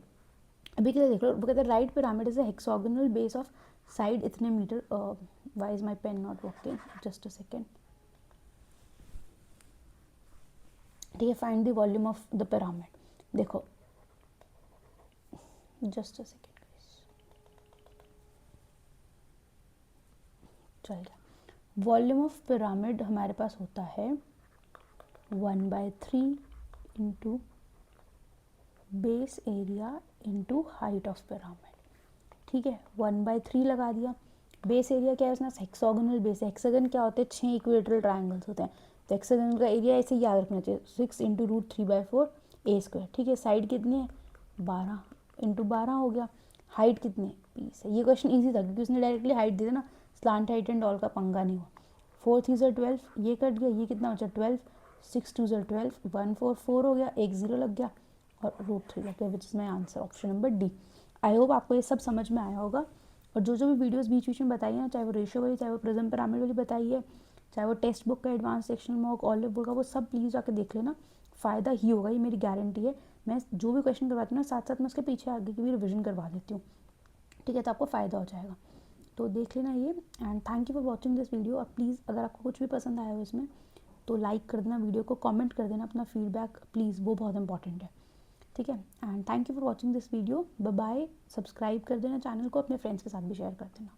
अभी क्या देख लो, वो कहते हैं right pyramid is a hexagonal base of side इतने metre, why is my pen not working, just a second, ठीक है। Find the volume of the pyramid, देखो जस्ट अ सेकेंड, चल गया। वॉल्यूम ऑफ पिरामिड हमारे पास होता है 1/3 into base area into height of pyramid, ठीक है, 1/3 लगा दिया। बेस एरिया क्या है उसमें, हेक्सागोनल बेस है। हेक्सागन क्या होते हैं, 6 इक्वेटरल ट्रायंगल्स होते हैं, तो हेक्सागन का एरिया ऐसे याद रखना चाहिए, 6 इंटू रूट 3/4 ए स्क्वायर। ठीक है, साइड कितनी है, 12 इंटू 12 हो गया। हाइट कितनी है, 20 है। ये क्वेश्चन ईजी था क्योंकि उसने डायरेक्टली हाइट दी थी ना, स्लांट हाइट एंड ऑल का पंगा नहीं हुआ। 4 3 ज़ा 12, ये कट गया, ये कितना बचा 12, 6 2 ज़ा 12, 1 4 4 हो गया, एक 0 लग गया और रूट 3 लग गया, which is my answer, option number D. I hope आपको ये सब समझ में आया होगा। और जो जो भी वीडियोस बीच बीच में बताई है ना, चाहे वो रेशियो वाली, चाहे वो प्रिज्म पिरामिड वाली बताई है, चाहे वो टेक्स्ट बुक का advance sectional mock, olive book का, वो सब प्लीज़ जाके देख लेना, फ़ायदा ही होगा, ये मेरी गारंटी है। मैं जो भी क्वेश्चन करवाती हूँ ना, साथ साथ मैं उसके पीछे आगे की भी रिविजन करवा देती हूँ। ठीक है, तो आपको फ़ायदा हो जाएगा, तो देख लेना ये। And thank you for watching this video. और प्लीज़ अगर आपको कुछ भी पसंद आया हो इसमें तो लाइक कर देना वीडियो को, कमेंट कर देना अपना फीडबैक प्लीज़, वो बहुत इंपॉर्टेंट है। ठीक है, and thank you for watching this video, bye bye. Subscribe कर देना चैनल को, अपने फ्रेंड्स के साथ भी शेयर कर देना।